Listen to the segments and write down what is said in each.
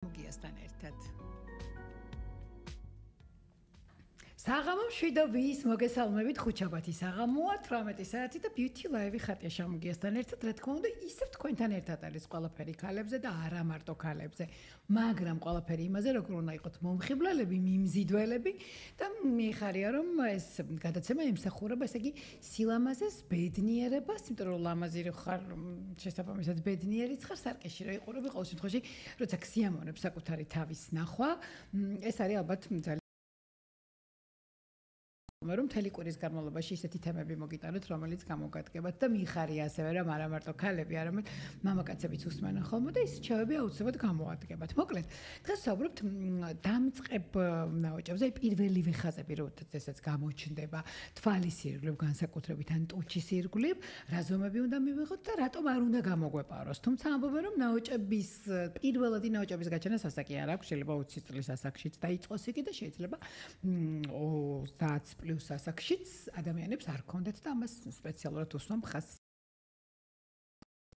მოგიასთან ერთად. საღამო მშვიდობის მოგესალმებით ხუჩაბათი საღამოა 18 საათი და beauty live ხატია შემოგიასთან ერთად რა თქმა უნდა ისევ თქვენთან ერთად არის ყველაფერი ქალებზე და არა მარტო ქალებზე მაგრამ ყველაფერი იმაზე როგორ უნდა იყოთ მომხიბლელები მიმზიდველები და მიხარია რომ ეს გადაცემა ემსახურება ესე იგი სილამაზეს ბედნიერებას იმიტომ რომ ლამაზი ხარ შესაბამისად ბედნიერიც ხარ სარკეში რა იყურები ყოველ შემთხვევაში როცა ქსიამოვნებს საკუთარი თავის ნახვა ეს არის ალბათ რომ მთელი კვირის განმავლობაში ისეთი თემები მოგიტანოთ, რომელიც გამოგადგებათ და მიხარია ასევე რომ არა მარტო ქალები, არამედ მამაკაცებიც უსმენენ ხოლმე და ის რჩევები აუცილებლად გამოადგებათ. მოკლედ, დღეს ვსაუბრობთ დამწყებ ნაოჭებზე, პირველივე ხაზები, როდესაც გამოჩნდება თვალის ირგვლივ, განსაკუთრებით ან ტუჩის ირგვლივ, რა ზომები უნდა მივიღოთ და რატომ არ უნდა გამოგვეპაროს. თუმცა ამბობენ რომ ნაოჭების პირველადი ნაოჭების გაჩენა სასაკი არ აქვს, შეიძლება 20 წლის ასაკშიც დაიწყოს იგი და შეიძლება 30 პლუს ასაკშიც ადამიანებს არ ქონდეთ და ამას სპეციალურად უსვამ ხაზს.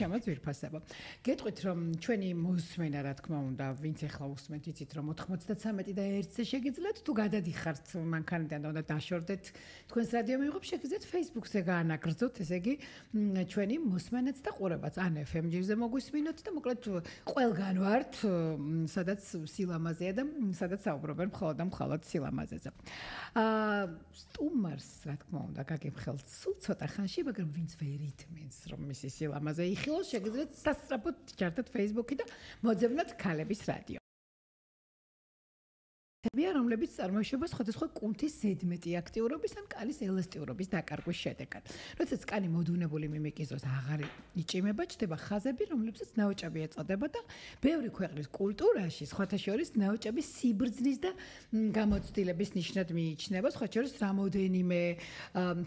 ამაც ვირფასება. გეტყვით რომ ჩვენი მოსმენა რა თქმა უნდა, ვინც ახლა უსმენთ, იცით რომ 93 და 1-ზე შეგიძლიათ თუ გადადიხართ მანქანიდან და უნდა დაშორდეთ თქვენს რადიო მიიღებს შეგიძლიათ Facebook-ზე გაანაგრძოთ, ესე იგი ჩვენი მოსმენაც და ყურებაც ან FM-ზე მოგვისმინოთ და მოკლედ ყველგან ვართ, სადაც სილამაზეა და სადაც საუბრობენ მხოლოდ და მხოლოდ სილამაზეზე. სტუმარს რა თქმა უნდა გაგებხელთ სულ ცოტა ხანში, მაგრამ ვინც ვერ ითმენს რომ მისი სილამაზე შეგიძლიათ სასწრაფოდ ჩართოთ Facebook-ი და მოძებნოთ ქალების რადიო. რომლებიც წარმოიშობა სხვადასხვა კუნთის ზედმეტი აქტიურობის ან კანის ელასტიურობის დაკარგვის შედეგად. როდესაც კანი მოდუნებული მიმიკიზოს აღარ იჭიმება, ჩდება ხაზები, რომლებსაც ნაოჭები ეწოდება და ბევრი ქვეყნის კულტურაში, სხვათა შორის ნაოჭების სიბრძნის და გამოცდილების ნიშნად მიიჩნევა, სხვათა შორის რამოდენიმე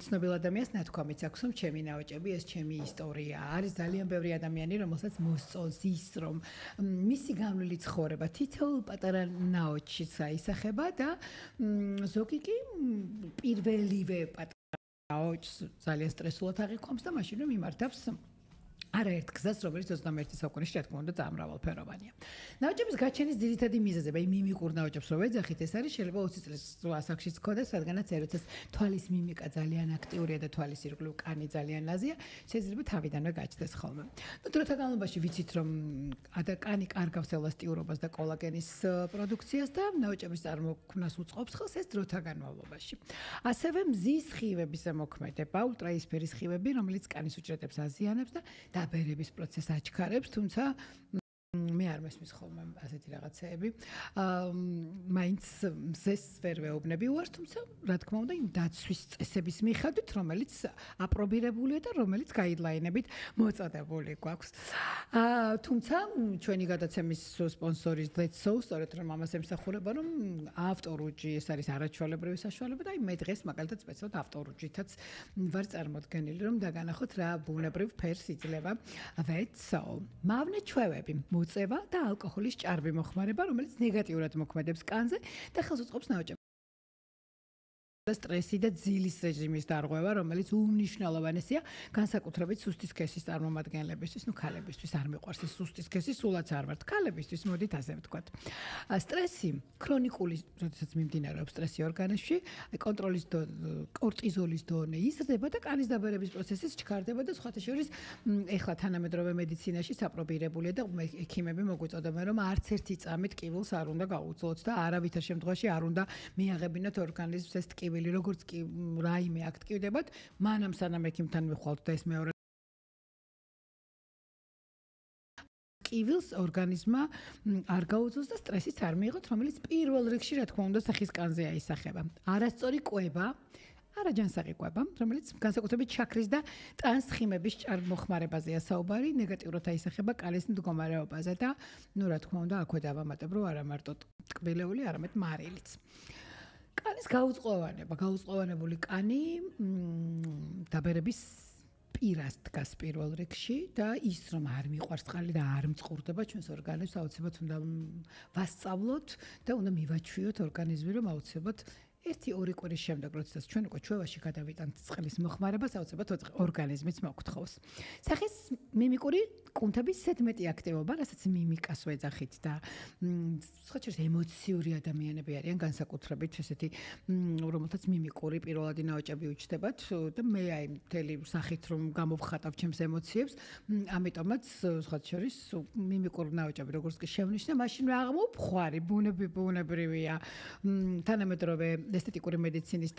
ცნობილ ადამიანს ნათქვამიც აქვს, რომ ჩემი ნაოჭები ეს ჩემი ისტორია. არის ძალიან ბევრი ადამიანი, რომელსაც მოსწონს ის, რომ მისი გამვლელი ცხოვრება თითოეულ პატარა ნაოჭის ისახება და ზოგი კი პირველივე პატარა ძალიან სტრესულად აღიქვამს და მაშინ რომ იმართავს არაერთ გზას, რომელიც 21 საუკუნეში რა თქმა უნდა წამრავალფეროვანია. ნაოჭების გაჩენის ძირითადი მიზეზები, მიმიკურ ნაოჭებს რო ვეძახით, ეს არის შეიძლება 20 წლის ასაკშიც ქონდეს, რადგანაც როდესაც თვალის მიმიკა ძალიან აქტიურია და თვალის ირგვლივ კანი ძალიან ლაზია, შეიძლება თავიდანვე გაჩნდეს ხოლმე. დროთა განმავლობაში ვიცით, რომ კანი კარგავს ელასტიურობას და კოლაგენის პროდუქციას და ნაოჭების წარმოქმნას უწყობს ხელს ეს დროთა განმავლობაში. ასევე მზის სხივების ზემოქმედება, ულტრაისფერის სხივები, რომელიც კანის უჯრედებს აზიანებს და დაბერების პროცესს აჩქარებს, თუმცა მე არ მესმის ხოლმე ასეთი რაღაცეები. მაინც მზეს ვერ ვეუბნები უარს, თუმცა რა თქმა უნდა იმ დაცვის წესების მიხედვით, რომელიც აპრობირებულია და რომელიც გაიდლაინებით მოწოდებული გვაქვს. თუმცა ჩვენი გადაცემის სპონსორი Let's Sew, სწორედ რომ ამას ემსახურება, რომ ავტორუჯი ეს არის არაჩვეულებრივი საშუალება და მე დღეს მაგალითად სპეციალურად ავტორუჯითაც ვარ წარმოდგენილი, რომ დაგანახოთ რა ბუნებრივ ფერს იძლევა Let's Sew. მავნე ჩვევები მოწევა და ალკოჰოლის ჭარბი მოხმარება, რომელიც ნეგატიურად მოქმედებს კანზე და ხელს უწყობს ნაოჭებს სტრესი და ძილის რეჟიმის დარღვევა, რომელიც უმნიშვნელოვანესია განსაკუთრებით სუსტი სქესის წარმომადგენლებისთვის, ქალებისთვის არ მიყვარს ეს სუსტი სქესი, სულაც არ ვართ ქალებისთვის, მოდით ასე ვთქვათ. სტრესი, ქრონიკული, როდესაც მიმდინარეობს სტრესი ორგანიზმში, კონტროლის კორტიზოლის დონე იზრდება და კანის დაბერების პროცესიც ჩქარდება და სხვათა შორის ეხლა თანამედროვე მედიცინაში საპრობირებულია და ექიმები მოგვიწოდებენ, რომ არც ერთი წამით კივილს არ უნდა გაუძლოთ და არავითარ შემთხვევაში არ უნდა მიაღებინოთ ორგანიზმს ეს ტკივილი როგორც კი რაიმე აქტ ტკივდებათ, მანამ სანამ ექიმთან მიხვალთ და ეს მეორე ტკივილს ორგანიზმმა არ გაუძლოს და სტრესიც არ მიიღოთ, რომელიც პირველ რიგში რა თქმა უნდა სახის კანზე აისახება. არასწორი კვება არაჯანსაღი კვება, რომელიც განსაკუთრებით ჩაქრის და ტრანსხიმების ჭარბ მოხმარებაზეა საუბარი, ნეგატიურად აისახება კანის მდგომარეობაზე და ნუ რა თქმა უნდა აქვე დავამატებ, რომ არა მარტო ტკბილეული, არამედ მარილიც. კანის გაუწყოვანებული კანი დაბერების პირას დგას პირველ რიგში და ის რომ არ მიყვარს წყალი და არ მწყურდება ჩვენს ორგანიზმს, აუცილებლად უნდა ვასწავლოთ და უნდა მივაჩვიოთ ორგანიზმი, რომ აუცილებლად 1-2 კვირის შემდეგ, როდესაც ჩვენ უკვე ჩვევაში გადავიტანთ წყლის მოხმარებას, აუცილებლად ორგანიზმიც მოგთხოვს. სახის მიმიკური კუნთების ზედმეტი აქტივობა, რასაც მიმიკას ვეძახით და სხვა შორის ემოციური ადამიანები არიან განსაკუთრებით ესეთი, რომელთაც მიმიკური პირველადი ნაოჭები უჩნდებათ და მე აი მთელი სახით რომ გამოვხატავ ჩემს ემოციებს, ამიტომაც სხვა შორის მიმიკური ნაოჭები როგორც კი შევნიშნე, მაშინ აღმოფხვარი ბუნებრივია. თანამედროვე ესთეტიკური მედიცინის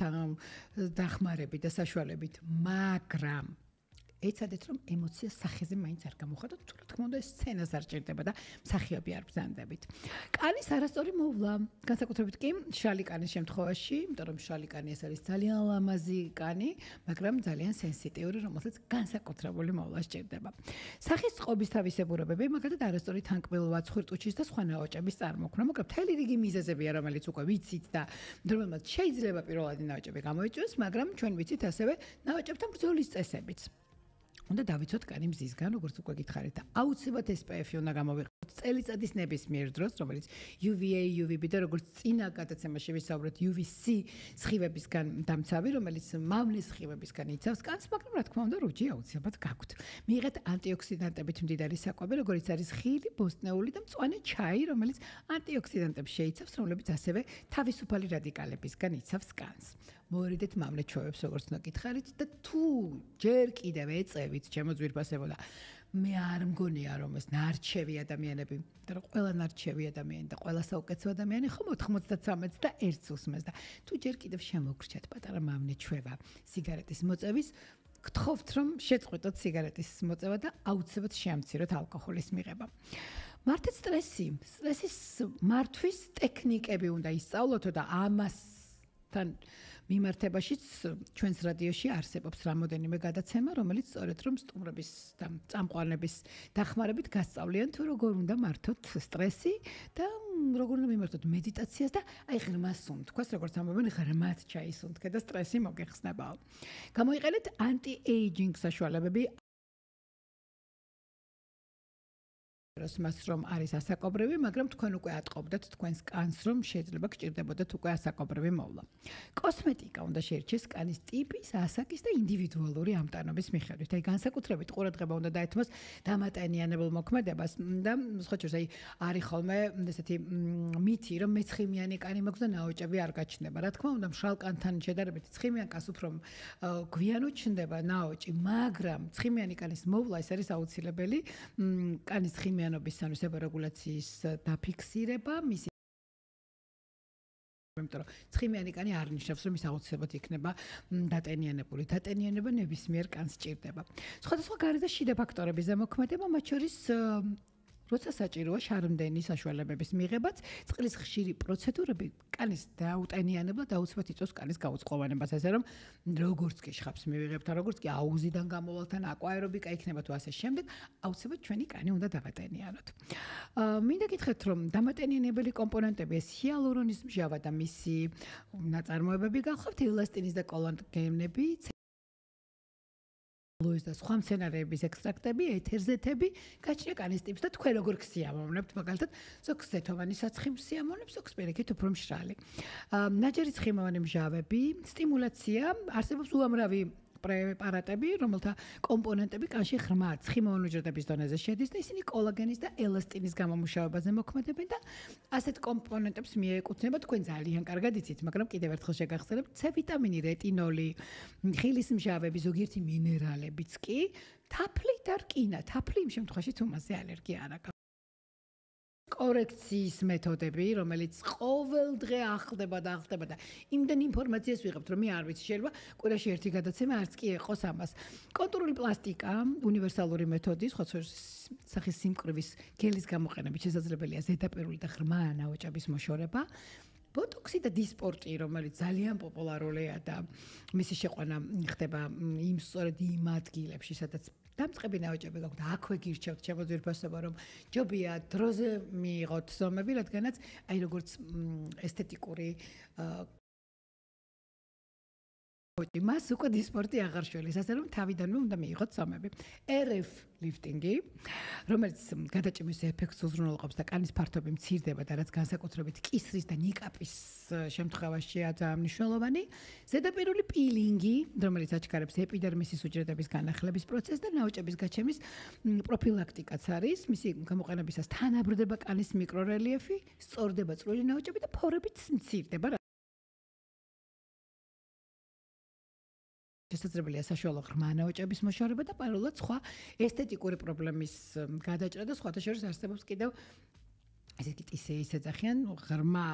დახმარებით და საშუალებით, მაგრამ ეცადეთ რომ ემოცია სახეზე მაინც არ გამოხატოთ, თუ რა თქმა უნდა ეს სცენას არ ჭირდება და მსახიობი არ ბრძანდებით. კანის არასწორი მოვლა, განსაკუთრებით კი მშრალი კანის შემთხვევაში, იმიტომ რომ მშრალი კანი ეს არის ძალიან ლამაზი კანი, მაგრამ ძალიან სენსიტიური, რომელსაც განსაკუთრებული მოვლა სჭირდება. სახის წყობის თავისებურებები, მაგალითად არასწორი თანკბილვა, ცხვირტუჩის და სხვა ნაოჭების წარმოქმნა, მაგრამ მთელი რიგი მიზეზებია, რომელიც უკვე ვიცით და რომელმაც შეიძლება პირველადი ნაოჭები გამოიწვიოს, მაგრამ ჩვენ ვიცით ასევე ნაოჭებთან ბრძოლის წესებიც. უნდა დავიცოთ კანი მზისგან, როგორც უკვე გითხარით და აუცილებლად SPF-ი უნდა გამოვიყენოთ წელიწადის ნებისმიერ დროს, რომელიც UVA, UVB და როგორც წინა გადაცემაში ვისაუბრეთ UVC სხივებისგან დამცავი, რომელიც მამლის სხივებისგან იცავს კანს, მაგრამ რა თქმა უნდა, რუჯი აუცილებლად გაქვთ. მიიღეთ ანტიოქსიდანტებით მდიდარი საკვები, როგორც არის ხილი, ბოსტნეული და მწვანე ჩაი, რომელიც ანტიოქსიდანტებს შეიცავს, რომლებიც ასევე თავისუფალი რადიკალებისგან იცავს კანს. მოვერიდეთ მამლე ჩვევებს, როგორც უნდა გითხარით და თუ ჯერ კიდევ ეწევით ჩემო ძვირფასებო და მე არ მგონია რომ ეს ნარჩევი ადამიანები და რომ ყველა ნარჩევი ადამიანი და ყველა საუკეთესო ადამიანი ხომ 93-ს და 1-ს უსმენს და თუ ჯერ კიდევ შემოგრჩათ პატარა მამლე ჩვევა სიგარეტის მოწევის, გთხოვთ რომ შეწყვეტოთ სიგარეტის მოწევა და აუცილებლად შეამციროთ ალკოჰოლის მიღება. მართეთ სტრესის მართვის ტექნიკები უნდა ისწავლოთ და ამასთან მიმართებაშიც ჩვენს რადიოში არსებობს რამოდენიმე გადაცემა, რომელიც სწორედ რომ სტუმრების და წამყვანების დახმარებით გასწავლიან თუ როგორ უნდა მართოთ სტრესი და როგორ უნდა მიმართოთ მედიტაციას და აი ღრმას სუნთქვას, როგორც ამბობენ, ღრმად ჩაისუნთქე და სტრესი მოგეხსნებაო. გამოიყენეთ anti-aging საშუალებები მას რომ არის ასაკობრივი, მაგრამ თქვენ უკვე ატყობდათ თქვენს კანს, რომ შეიძლება გჭირდებოდათ უკვე ასაკობრივი მოვლა. კოსმეტიკა უნდა შეირჩეს კანის ტიპის, ასაკის და ინდივიდუალური ამტანობის მიხედვით. აი განსაკუთრებით ყურადღება უნდა დაეთმოს დამატენიანებელ მოქმედებას და სხვა შორის აი არის ხოლმე ესეთი მითი, რომ მეცხიმიანი კანი მაქვს და ნაოჭები არ გაჩნდება. რა თქმა უნდა, მშრალ კანთან შედარებით ცხიმიან კანს უფრო გვიანო ჩნდება ნაოჭი, მაგრამ ცხიმიანი კანის მოვლა ეს არის აუცილებელი კანის ცხიმიანობის სანუსებარეგულაციის დაფიქსირება, მისი იმიტომ რომ ცხიმიანი კანი არ ნიშნავს რომ ის აუცილებლად იქნება დატენიანებული. დატენიანება ნებისმიერ კანს სჭირდება. სხვადასხვა გარე და შიდა ფაქტორების ზემოქმედება, მათ შორის როცა საჭიროა შარმდენი საშუალებების მიღებაც, წყლის ხშირი პროცედურები კანის დაუტენიანებლად აუცილებლად იწვევს კანის გაუწყობანებას, ასე რომ როგორც კი შხაპს მივიღებთ, როგორც კი აუზიდან გამოვალთან აკვაერობიკა იქნება თუ ასე შემდეგ, აუცილებლად ჩვენი კანი უნდა დავატენიანოთ. მინდა გითხრათ, რომ დამატენიანებელი კომპონენტები ეს ჰიალურონის მჟავა და მისი ნაწარმოებები გახლავთ ელასტინის და კოლაგენები, ლოის და სხვა მცენარეების ექსტრაქტები, ეთერზეთები, გაჩნია კანის ტიპს და თქვენ როგორ გსიამოვნებთ, მაგალითად, ზოგს ზეთოვანი საცხიმს სიამოვნებს, ზოგს პირიქით უფრო მშრალი. ნაჯერი ცხიმოვანი მჟავები, სტიმულაცია, არსებობს უამრავი პრეპარატები, რომელთა კომპონენტები კანში ღრმად ცხიმოვანი უჯრედების დონეზე შედის და ისინი კოლაგენის და ელასტინის გამომუშავებაზე მოქმედებენ და ასეთ კომპონენტებს მიეკუთვნება თქვენ ძალიან კარგად იცით, მაგრამ კიდევ ერთხელ შეგახსენებთ, C ვიტამინი, რეტინოლი, ხილის მჟავები, ზოგიერთი მინერალებიც კი, თაფლი და რკინა, თაფლი იმ შემთხვევაში თუ მასზე ალერგია არ აქვს. კორექციის მეთოდები, რომელიც ყოველდღე ახლდება და იმდენ ინფორმაციას ვიღებთ, რომ მე არ ვიცი, შეიძლება კვირაში ერთი გადაცემა არც კი ეყოს ამას. კონტურული პლასტიკა, უნივერსალური მეთოდი, სხვა სახის სიმკვრივის გელის გამოყენებით შესაძლებელია ზედაპირული და ღრმა ნაოჭების მოშორება. ბოტოქსი და დისპორტი, რომელიც ძალიან პოპულარულია და მისი შეყვანა ხდება იმ სწორედ იმ ადგილებში, სადაც დამწყები ნაოჭები გაქვთ, აქვე გირჩევთ ჩემო ძვირფასობა, რომ ჯობია დროზე მიიღოთ ზომები, რადგანაც აი როგორც ესთეტიკური მას უკვე დისპორტი აღარ შველის, ასე რომ თავიდანვე უნდა მიიღოთ სამები. RF ლიფტინგი, რომელიც გადაჭიმის ეფექტს უზრუნველყოფს და კანის ფართობი მცირდება და რაც განსაკუთრებით კისრის და ნიკაპის შემთხვევაშია ძალიან მნიშვნელოვანი. ზედაპირული პილინგი, რომელიც აჩქარებს ეპიდერმისის უჯრედების განახლების პროცესს და ნაოჭების გაჩემის პროფილაქტიკაც არის. მისი გამოყენებისას თანაბრდება კანის მიკრორელიეფი, სწორდება წვრილი ნაოჭები და ფორებიც მცირდება. შესაძლებელია საშუალო ღრმა ნაოჭების მოშორება და პარალელურად სხვა ესთეტიკური პრობლემის გადაჭრა და სხვათა შორის არსებობს კიდევ ესე იგი ისე ეძახიან ღრმა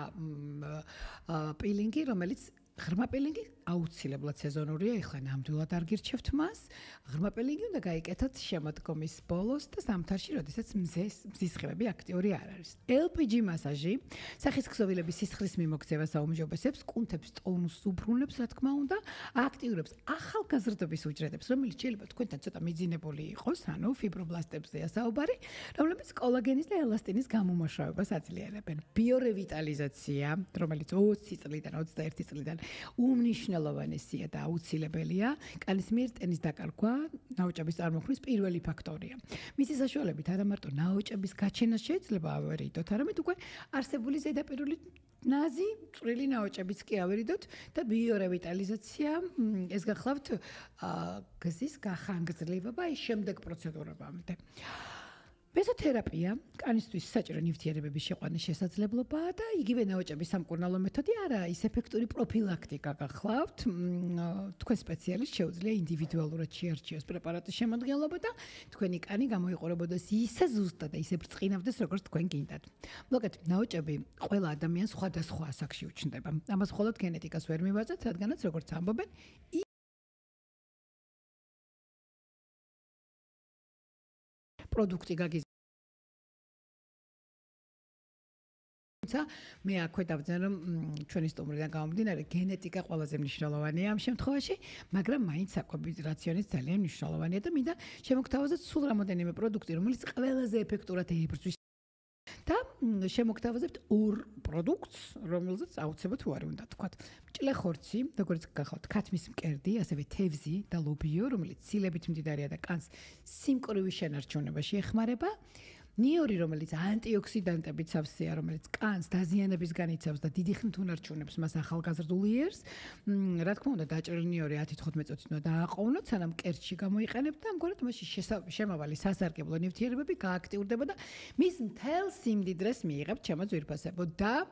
პილინგი, რომელიც ღრმა პილინგი აუცილებლად სეზონურია, ეხლა ნამდვილად არ გირჩევთ მას. ღრმა პილინგი უნდა გაიკეთოთ შემოდგომის ბოლოს და ზამთარში, როდესაც მზისხივები აქტიური არ არის. LPG მასაჟი სახის ქსოვილების სისხლის მიმოქცევას აუმჯობესებს, კუნთებს ტონუსს უბრუნებს, რა თქმა უნდა, აქტიურებს ახალგაზრდობის უჯრედებს, რომელიც შეიძლება თქვენთან ცოტა მიძინებული იყოს, ანუ ფიბრობლასტებზეა საუბარი, რომლებიც კოლაგენის და ელასტინის გამომაშავებას აძლიერებენ. ბიორევიტალიზაცია, რომელიც 20 წლიდან 21 წლიდან უმნიშვნელოვანესია და აუცილებელია, კანის მიერ ტენის დაკარგვა ნაოჭების წარმოქმნის პირველი ფაქტორია. მისი საშუალებით არა მარტო ნაოჭების გაჩენა შეიძლება ავერიდოთ, არამედ უკვე არსებული ზედაპირული ნაზი, წვრილი ნაოჭებიც კი ავერიდოთ და ბიორევიტალიზაცია ეს გახლავთ გზის გახანგრძლივება ის შემდეგ პროცედურებამდე. მეზოთერაპია კანისთვის საჭირო ნივთიერებების შეყვანის შესაძლებლობაა და იგივე ნაოჭების სამკურნალო მეთოდი არა ის ეფექტური პროფილაქტიკა გახლავთ. თქვენ სპეციალისტს შეუძლია ინდივიდუალურად შეარჩიოს პრეპარატის შემადგენლობა და თქვენი კანი გამოიყურებოდეს ისე ზუსტად და ისე ბრწყინავდეს როგორც თქვენ გინდათ. მოგეთ ნაოჭები ყველა ადამიანს სხვადასხვა ასაკში უჩნდება. ამას მხოლოდ გენეტიკას ვერ მივაწვეთ, რადგანაც როგორც ამბობენ პროდუქტი გაგიზარდა. მე აქვე დავძენ რომ ჩვენი სტუმრიდან გამომდინარე გენეტიკა ყველაზე მნიშვნელოვანია ამ შემთხვევაში, მაგრამ მაინც საკვების რაციონიც ძალიან მნიშვნელოვანია და მინდა შემოგთავაზოთ სულ რამოდენიმე პროდუქტი, რომელიც ყველაზე ეფექტურად ეიბრძვის და შემოგთავაზებთ ორ პროდუქტს, რომელზეც აუცილებლად უარი უნდა თქვათ. მჭლე ხორცი, როგორც გახავთ, ქათმის მკერდი, ასევე თევზი და ლობიო, რომელიც ცილებით მდიდარია და კანს სიმკვრივის შენარჩუნებაში ეხმარება. ნიორი, რომელიც ანტიოქსიდანტებით სავსეა, რომელიც კანს დაზიანებისგან იცავს და დიდი ხნით უნარჩუნებს მას ახალგაზრდულ იერს. რა თქმა უნდა, დაჭრილი ნიორი 10-15 წუთით უნდა დააყოვნოთ, სანამ კერჩში გამოიყენებთ და ამგვარად მასში შემავალი სასარგებლო ნივთიერებები გააქტიურდება და მის მთელ სიმდიდრეს მიიღებთ ჩემო ძვირფასებო და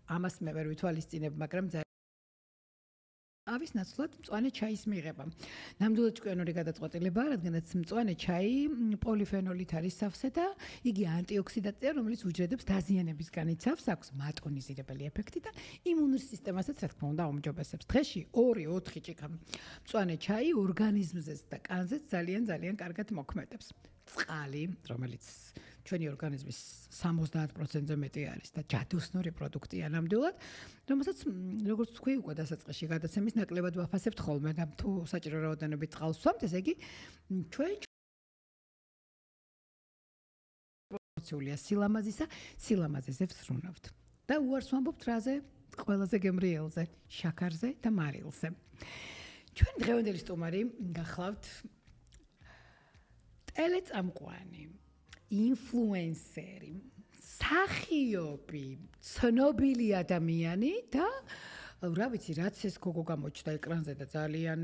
ამას მე ვერ ვითვალისწინებ, მაგრამ ავის ნაცვლად მწვანე ჩაის მიღება. ნამდვილად ჭკვიანური გადაწყვეტილება, რადგანაც მწვანე ჩაი პოლიფენოლით არის სავსე და იგი ანტიოქსიდანტია, რომელიც უჯრედებს დაზიანებისგან იცავს, აქვს მატონიზირებელი ეფექტი და იმუნურ სისტემასაც რა თქმა უნდა აუმჯობესებს. დღეში 2-4 ჭიქა მწვანე ჩაი ორგანიზმზეც და კანზეც ძალიან კარგად მოქმედებს. წყალი, რომელიც ჩვენი ორგანიზმის 70%-ზე მეტი არის და ჯადოსნური პროდუქტია ნამდვილად, რომელსაც როგორც თქვი უკვე დასაწყისში გადაცემის ნაკლებად ვაფასებთ ხოლმე და თუ საჭირო რაოდენობით წყალს ვსვამთ, ესე იგი ჩვენ პროპორციული სილამაზისა, სილამაზეზე ვსრულავთ. და უარს ვამბობთ რაზე? ყველაზე გემრიელზე, შაქარზე და მარილზე. ჩვენ დღევანდელი სტუმარი გახლავთ ტელეწამყვანი, ინფლუენსერი, მსახიობი, ცნობილი ადამიანი და რა ვიცი, რაც ეს გოგო გამოჩნდა ეკრანზე და ძალიან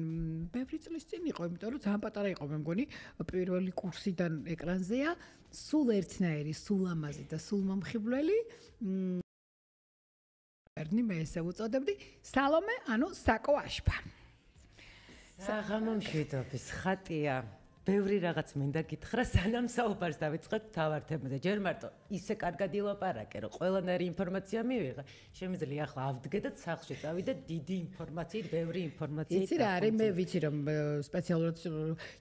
ბევრი წლის წინ იყო, იმიტომ რომ ძალიან პატარა იყო, მე მგონი, პირველი კურსიდან ეკრანზეა, სულ ერთნაირი, სულ ამაზი და სულ მომხიბვლელი. მე ესე უწოდებდი, სალომე, ანუ საკო აშპა. საღამო მშვიდობის ხატია. ბევრი რაღაც მინდა გითხრა, სანამ საუბარს დავიწყოთ თავარ თემაზე. ჯერ მარტო ისე კარგად ილაპარაკე, რომ ყველანაირი ინფორმაცია მივიღე. შემიძლია ახლა ავდგე და სახლში წავიდე დიდი ინფორმაციით, ბევრი ინფორმაციით. იცი რა არის, მე ვიცი რომ სპეციალურად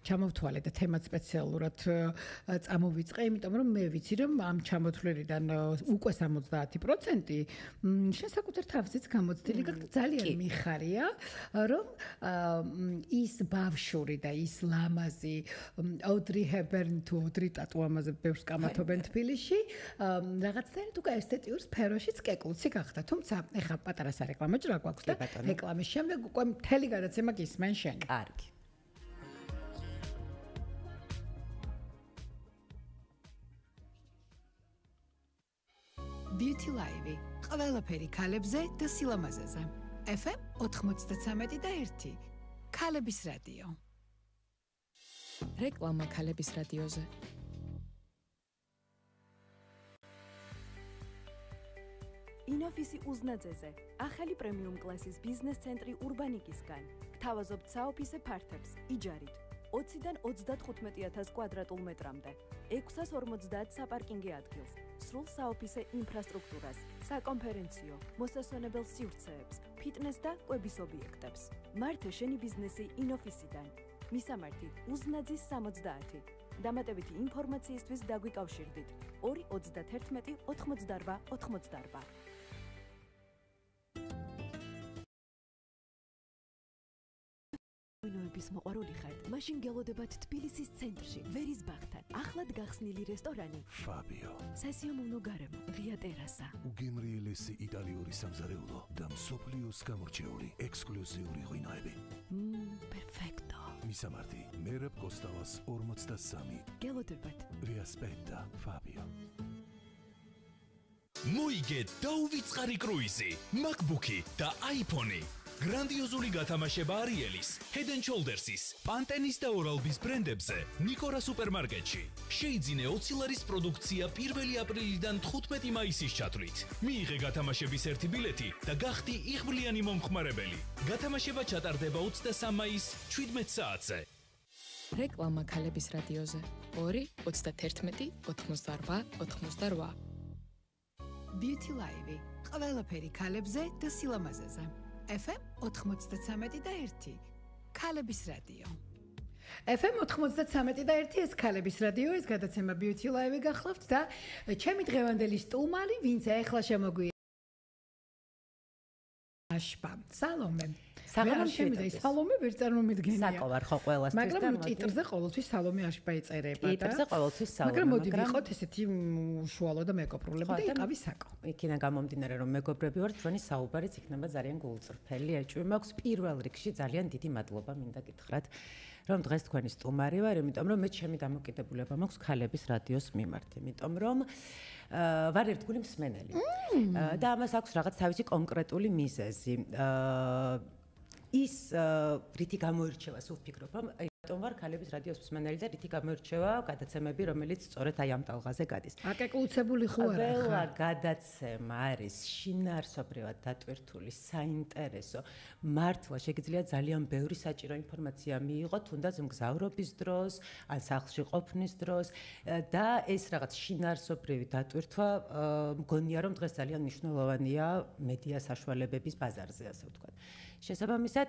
ჩამოვთვალე და თემად სპეციალურად წამოვიწყე, იმიტომ რომ მე ვიცი რომ ამ ჩამოთვლილიდან უკვე 70% შესაკუთარ თავზეც გამოცდილი გაქვს. ძალიან მიხარია, რომ ის ბავშვური და ის ლამაზი Audrey Hepburn თუ Audrey Tatu ამაზე ბევრს კამათობენ თბილისში. რაღაცნაირად უკვე ესთეტიურ სფეროშიც კეკლუცი გახდა. თუმცა ეხლა პატარა სარეკლამო ჭრა გვაქვს და რეკლამის შემდეგ უკვე მთელი გადაცემა გისმენ შენ. კარგი. Beauty Live. ყველაფერი ქალებზე და სილამაზეზე. FM 93 და 1. ქალების რადიო. რეკლამა ქალების რადიოზე. ინოფისი უზნაძეზე. ახალი პრემიუმ კლასის ბიზნეს ცენტრი ურბანიკისგან. გთავაზობთ საოფისე ფართებს, იჯარით. 20-დან 35,000 კვადრატულ მეტრამდე. 650 საპარკინგი ადგილს. სრულ საოფისე ინფრასტრუქტურას, საკონფერენციო, მოსასვენებელ სივრცეებს, ფიტნეს და კვების ობიექტებს. მართე შენი ბიზნესი ინოფისიდან. მისამართი უზნაძის 70. დამატებითი ინფორმაციისთვის დაგვიკავშირდით 291 88 88. ვინოების მოყვარული ხართ, მაშინ გელოდებათ თბილისის ცენტრში, ვერის ბაღთან, ახლად გახსნილი რესტორანი Fabio. სასიამოვნო გარემო, ღია ტერასა. უგემრიელესი იტალიური სამზარეულო და მსოფლიოს გამორჩეული ექსკლუზიური ღვინოები. Perfetto. მისამართი, მერაბ კოსტავას 43. გელოდებათ. Riaspetta, Fabio. მოიგეთ დაუვიწყარი კრუიზი, MacBook-ი და iPhone-ი. გრანდიოზული გათამაშება Ariel-ის, Head & Shoulders-ის, Pantene-ის და Oral-B-ის ბრენდებზე Nikora სუპერმარკეტში. შეიძინე 20 ლარის პროდუქცია 1 აპრილიდან 15 მაისის ჩათვლით. მიიღე გათამაშების ერთი ბილეთი და გახდი იღბლიანი მომხმარებელი. გათამაშება ჩატარდება 23 მაისს 17 საათზე. რეკლამა ქალების რადიოზე. 2 31 88 88. Beauty Live. ყველაფერი ქალებზე და სილამაზეზე. FM 93 და 1. ქალების რადიო. FM 93 და 1 ეს ქალების რადიო, ეს გადაცემა Beauty Live გახლავთ და ჩემი დღევანდელი სტუმარი, ვინც ახლა შემოგვიერთდა აშპა. სალომე. საღამო შემიძლია სალომე ვერ წარმომიდგენია. საკოვარ ხო ყველასთვის და მაგრამ ტიტრზე ყოველთვის სალომე აშპა იწერება და ტიტრზე ყოველთვის სალომე. მაგრამ მოდი ვიყოთ ესეთი უშუალო და მეგობრულები და იყავი საკო. იქიდან გამომდინარე რომ მეგობრები ვართ, ჩვენი საუბარიც იქნება ძალიან გულწრფელი. ეჭვი მაქვს პირველ რიგში ძალიან დიდი მადლობა მინდა გითხრათ, რომ დღეს თქვენი სტუმარი ვარ, იმიტომ რომ მე ჩემი დამოკიდებულება მაქვს ქალების რადიოს მიმართ, იმიტომ რომ ვარ ერთგული მსმენელი. და ამას აქვს რაღაც თავისი კონკრეტული მიზეზი. ის რითი გამოირჩევა, სულ ვფიქრობ, რომ რატომ ვარ ქალების რადიოს მსმენელი და რითი გამოირჩევა გადაცემები, რომელიც სწორედ აი ამ ტალღაზე გადის. აკეკლუცებული ხო არა ხარ? ყველა გადაცემა არის შინაარსობრივად დატვირთული, საინტერესო. მართლა შეგიძლია ძალიან ბევრი საჭირო ინფორმაცია მიიღოთ, თუნდაც მგზავრობის დროს, ან სახლში ყოფნის დროს და ეს რაღაც შინაარსობრივი დატვირთვა მგონია რომ დღეს ძალიან მნიშვნელოვანია მედია საშუალებების ბაზარზე, ასე ვთქვათ. შესაბამისად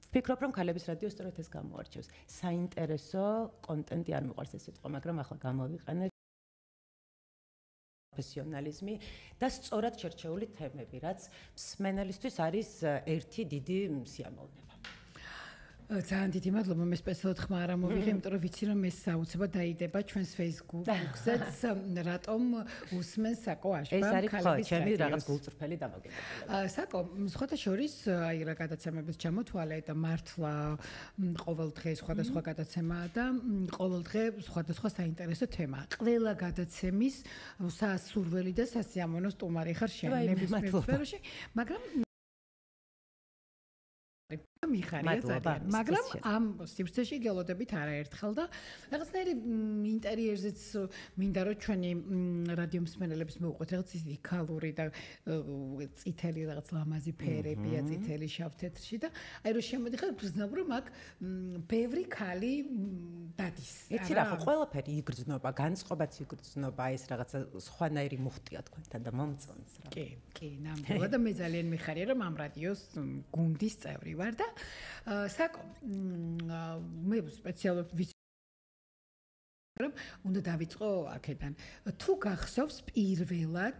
ვფიქრობ, რომ ქალების რადიო სწორედ ეს გამოარჩევს. საინტერესო კონტენტი არ მიყვარს ეს სიტყვა, მაგრამ ახლა გამოვიყენე პროფესიონალიზმი და სწორად შერჩეული თემები, რაც მსმენელისთვის არის ერთი დიდი სიამოვნება. ძალიან დიდი მადლობა, მე სპეციალურად ხმა არ ამოვიღე, იმიტომ რომ ვიცი რომ ეს აუცილებლად დაიდება ჩვენს Facebook-ზეც, რატომ უსმენს საკო აშპა ეს არის ხო, ჩემი რაღაც გულწრფელი დამოკიდებულება. საკო, სხვათა შორის აი რა გადაცემების ჩამოთვალე და მართლა ყოველ დღე სხვადასხვა გადაცემაა და ყოველ დღე სხვადასხვა საინტერესო თემაა. ყველა გადაცემის სასურველი და სასიამოვნო სტუმარი ხარ შენ ნებისმიერ სფეროში, მაგრამ მიხარია ძალიან, მაგრამ ამ სივრცეში გელოდებით არაერთხელ და რაღაცნაირი ინტერიერზეც მინდა რომ ჩვენი რადიო მსმენელებს მოვუყვეთ რაღაც ისეთი ქალური და წითელი რაღაც ლამაზი ფერებია, წითელი შავ-თეთრში და აი რომ შემოდიხარ გრძნობ რომ აქ ბევრი ქალი დადის. იცი რა ხო, ყველაფერი იგრძნობა, განწყობაც იგრძნობა, ეს რაღაცა სხვანაირი მუხტია თქვენთან და მომწონს რა. კი, ნამდვილად და მე ძალიან მიხარია რომ ამ რადიოს გუნდის წევრი ვარ და საკო მე სპეციალურად რომ უნდა დავიწყო აქედან თუ გახსოვს პირველად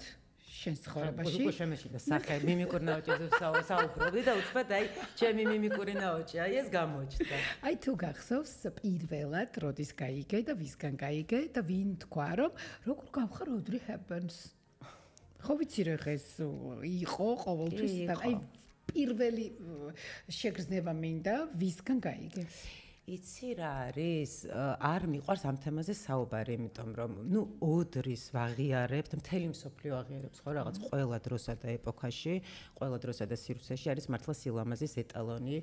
შენს ცხოვრებაში. უკვე შემეშინდა სახე მიმიკურნაოჭეზე საუბრობდი და უცბად აი ჩემი მიმიკური ნაოჭი აი ეს გამოჩნდა. აი თუ გახსოვს პირველად როდის გაიგე და ვისგან გაიგე და ვინ თქვა რომ როგორ გავხარ Audrey Hepburn-ს. ხო ვიცი რა ეს იყო ყოველთვის და აი პირველი შეგრძნება მინდა ვისგან გაიგე. იცი რა არის არ მიყვარს ამ თემაზე საუბარი იმიტომ რომ ნუ ოდრის ვაღიარებთ მთელი მსოფლიო აღიარებს ხო რაღაც ყველა დროსა და ეპოქაში ყველა დროსა და სივრცეში არის მართლა სილამაზის ეტალონი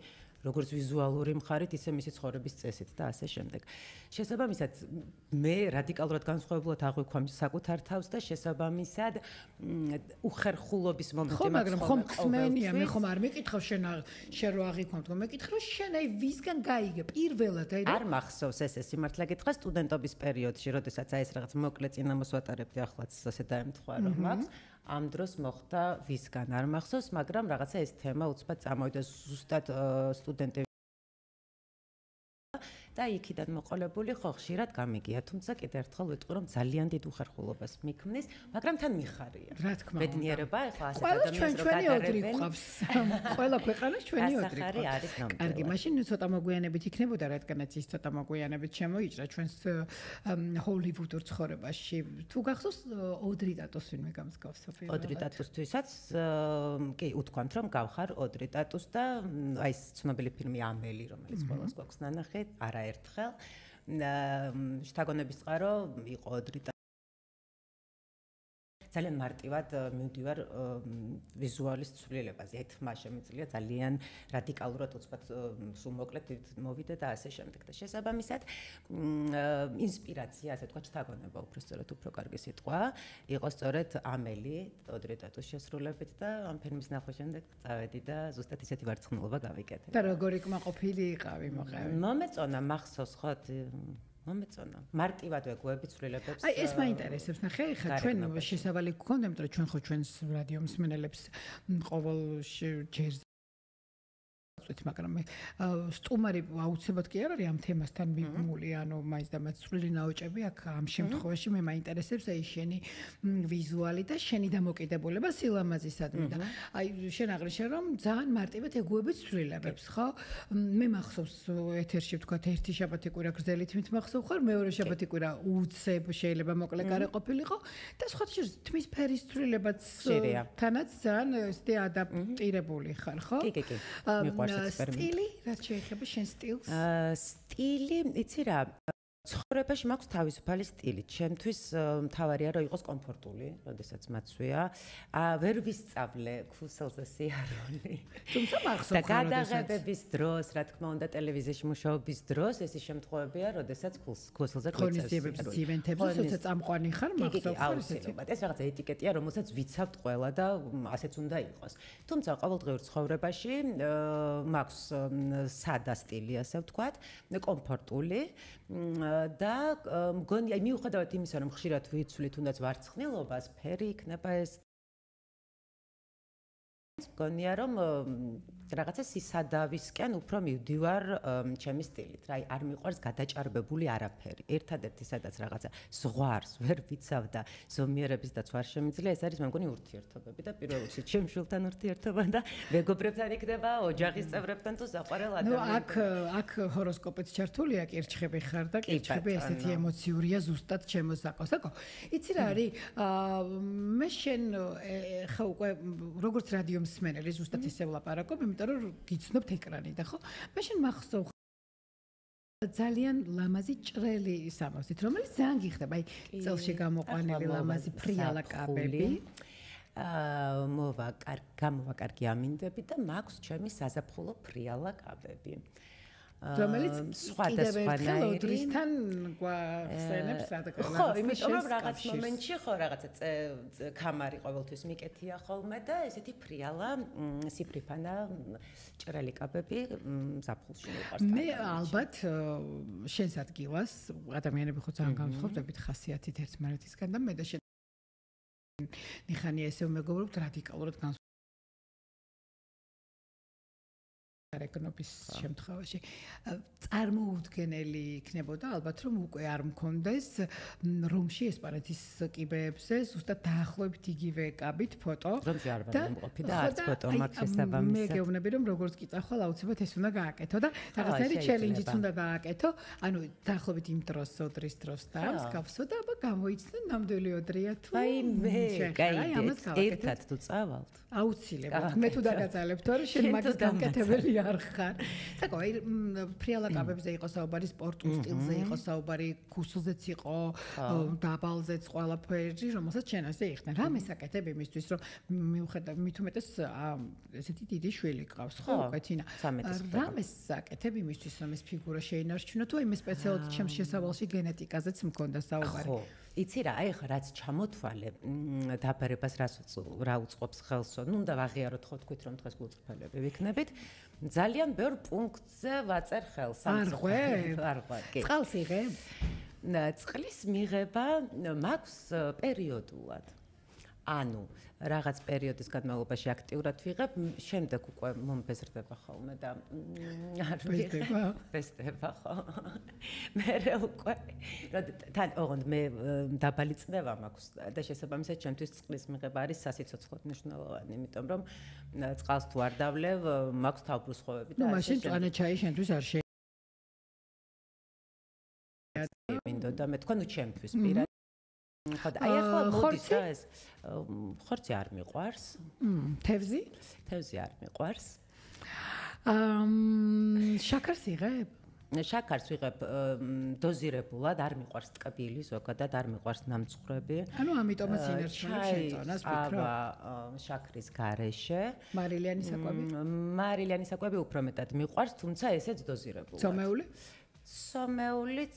როგორც ვიზუალური მხარით ისე მისი ცხოვრების წესით და ასე შემდეგ შესაბამისად მე რადიკალურად განსხვავებულად აღვიქვამ საკუთარ თავს და შესაბამისად უხერხულობის მომენტი ხო მაგრამ ხომ ხსმენია მე ხომ არ მეკითხავ შენ რო აღიქვამ თქო მეკითხავ შენ აი ვისგან გაიგე პირველად აი არ მახსოვს ეს სიმართლე გითხრა სტუდენტობის პერიოდში როდესაც აი ეს რაღაც მოკლე წინამოს ვატარებდი ახლაც ასე დაემთხვა რომ მაქვს ამ დროს მოხდა ვისგან არ მახსოვს მაგრამ რაღაცა ეს თემა უცბად წამოვიდა ზუსტად სტუდენტები და იქიდან მოყოლებული ხო ხშირად გამიგია თუმცა კიდევ ერთხელ ვიტყვი რომ ძალიან დიდ უხერხულობას მიქმნის მაგრამ თან მიხარია რა თქმა უნდა ბედნიერება ახლა ასე ადამიანს რო გადარებენ ყველა ქვეყანას ჩვენი ოდრი არის ნამდვილად კარგი მაშინ ცოტა მოგვიანებით იქნებოდა რადგანაც ის ცოტა მოგვიანებით შემოიჭრა ჩვენს ჰოლივუდურ ცხოვრებაში თუ გახსოვს ოდრი ტატუს ვინმე გამსგავსებია ოდრი ტატუსთვისაც კი უთქვამთ რომ გავხარ ოდრი ტატუს და აი ეს ცნობილი ფილმი ამელი რომელიც ყველას გვაქვს ნანახი არაერთხელ შთაგონების წყარო იყო ოდრი ძალიან მარტივად მივდივარ ვიზუალის ცვლილებაზე. ეთმა შემიძლია ძალიან რადიკალურად უცბად სულ მოკლედ მოვიდე და ასე შემდეგ. და შესაბამისად ინსპირაცია, ასე თქვა, შთაგონება უფრო კარგი სიტყვა, იყო სწორედ ამელი, ოდრი ტატუს შესრულებით და ამ ფილმის ნახვის შემდეგ წავედი და ზუსტად ისეთი ვარცხნილობა გავიკეთე. და როგორი კმაყოფილი იყავი მოყევი? მომეწონა მახსოვს ხო მომეწონა. მარტივად ვეგუები ცვლილებებს. აი ეს მაინტერესებს ნახე, ხა ჩვენ შესავალი გქონდა, იმიტომ რომ ჩვენ ხო ჩვენს რადიო მსმენელებს ყოველ ჯერზე მაგრამ მე სტუმარი აუცილებლად კი არ არის ამ თემასთან მიბმული, ანუ მაინც და მათ სრული ნაოჭები აქ ამ შემთხვევაში მე მაინტერესებს აი შენი ვიზუალი და შენი დამოკიდებულება სილამაზისადმი და აი შენ აღნიშნე რომ ძალიან მარტივად ეგუებით ცვლილებებს, ხო? მე მახსოვს ეთერში ვთქვათ ერთი შაბათი კვირა გრძელი თმით მახსოვ ხარ, მეორე შაბათი კვირა უცებ შეიძლება მოკლე კარე ყოფილიყო და სხვათა შორის თმის ფერის ცვლილებაც თანაც ძალიან ესეთი ადაპტირებული ხარ, ხო? კი. მიყვარს სტილი, რაც შეეხება შენ სტილს? სტილი, იცი რა, ცხოვრებაში მაქვს თავისუფალი სტილი. ჩემთვის მთავარია რომ იყოს კომფორტული, როდესაც მაცვია. ვერ ვისწავლე ქუსელზე სიარული. თუმცა მახსოვს და გადაღებების დროს, რა თქმა უნდა, ტელევიზიაში მუშაობის დროს ეს შემთხვევებია, როდესაც ქუსელზე ქონისძიებებს ივენთებზე თუმცა წამყვანი ხარ, მახსოვს აუცილებლად. ეს რაღაც ეტიკეტია, რომელსაც ვიცავთ ყველა და ასეც უნდა იყოს. თუმცა ყოველდღიურ ცხოვრებაში მაქვს სადა სტილი, ასე ვთქვათ, კომფორტული და მგონია მიუხედავად იმისა რომ ხშირად ვიცვლი თუნდაც ვარცხნილობას ფერი იქნება ეს მგონია რომ რაღაცა სისადავისკენ უფრო მივდივარ ჩემი სტილით რა არ მიყვარს გადაჭარბებული არაფერი ერთადერთი სადაც რაღაცა ზღვარს ვერ ვიცავ და ზომიერების დაც არ შემიძლია ეს არის მე მგონი ურთიერთობები და პირველ რიგში ჩემ შვილთან ურთიერთობა და მეგობრებთან იქნება ოჯახის წევრებთან თუ საყვარელ ადამიანთან ნუ აქ ჰოროსკოპიც ჩართულია კირჩხები ხარ და კირჩხები ესეთი ემოციურია ზუსტად ჩემოსაკოს აკო იცი რა არის მე შენ ხა უკვე როგორც რადიო მსმენელი ზუსტად ისე ვლაპარაკობ იმიტომ რომ გიცნობთ ეკრანიდან ხო მე შენ მახსოვ ძალიან ლამაზი ჭრელი სამოსით რომელიც ძალიან გიხდება აი წელში გამოყვანილი ლამაზი ფრიალა კაბები გამოვაკარგი ამინდები და მაქვს ჩემი საზაფხულო ფრიალა კაბები რომელიც სხვადასხვანაირი ოდრისთან გვახსენებს რადგან ხო იმიტომ რომ რაღაც მომენტში ხო რაღაცა კამარი ყოველთვის მიკეთია ხოლმე და ესეთი ფრიალა სიფრიფანა ჭრელი კაბები ზაფხულში მიყვარს მე ალბათ შენს ადგილას ადამიანები ხო ძალიან განსხვავებით ხასიათით ერთმანეთისგან და მე და შენ ნიხანია ესე მეგობრობთ რადიკალურად გარეგნობის შემთხვევაში. წარმოუდგენელი იქნებოდა ალბათ რომ უკვე არ მქონდეს რომში ესპანეთის კიბეებზე ზუსტად დაახლოებით იგივე კაბით ფოტო. რომში არ ვარ მომყოფი და არც ფოტო მაქვს შესაბამისად. მე გეუბნები რომ როგორც კი წახვალ აუცილებლად ეს უნდა გააკეთო და რაღაცნაირი ჩელენჯიც უნდა გააკეთო. ანუ დაახლოებით იმ დროს ოდრის დროს და მსგავსო და აბა გამოიცნო ნამდვილი ოდრია თუ აი მე გაიგე ერთად თუ წავალთ აუცილებლად მე თუ დაგაწალებ თორე შენ მაგის გამკეთებელი არ ხარ. საკო აი ფრიალა კაბებზე იყო საუბარი, სპორტულ სტილზე იყო საუბარი, ქუსლზეც იყო, დაბალზეც ყველაფერი, რომელსაც შენ ასე იხდენ. რა მესაკეთებ იმისთვის რომ მიუხედავ მით უმეტეს ესეთი დიდი შვილი ყავს, ხო, უკვე თინა. რა მესაკეთებ იმისთვის რომ ეს ფიგურა შეინარჩუნო თუ აი მე სპეციალურად ჩემს შესავალში გენეტიკაზეც მქონდა საუბარი. ხო იცი რა, აი ხა რაც ჩამოთვალე დაბერებას რა უწყობს ხელსო, ნუ უნდა ვაღიაროთ ხო თქვით რომ დღეს გულწრფელები ვიქნებით. ძალიან ბევრ პუნქტზე ვაწერ ხელს. არ ღვე? არ ღვე, კი. წყალს იღებ? წყლის მიღება მაქვს პერიოდულად. ანუ რაღაც პერიოდის განმავლობაში აქტიურად ვიღებ, შემდეგ უკვე მომბეზრდება ხოლმე და არ ვიღებ. ბესდება ხო. მე უკვე თან ოღონდ მე დაბალი წნევა მაქვს და შესაბამისად ჩემთვის წყლის მიღება არის სასიცოცხლოდ მნიშვნელოვანი, იმიტომ რომ წყალს თუ არ დავლევ, მაქვს თავბრუსხოვები და ნუ მაშინ წვანე ჩაი შენთვის არ შეიძლება. მინდოდა მე თქვა ნუ ჩემთვის პირად ხო და აი ახლა მოდის რა ეს ხორცი არ მიყვარს თევზი არ მიყვარს შაქარს იღებ შაქარს ვიღებ დოზირებულად არ მიყვარს ტკბილი ზოგადად არ მიყვარს ნამწვრები ანუ ამიტომაც ინერჩიებს შეწონას ვფიქრობ შაქრის გარეშე მარილიანი საკვები უფრო მეტად მიყვარს თუმცა ესეც დოზირებულად სომეულიც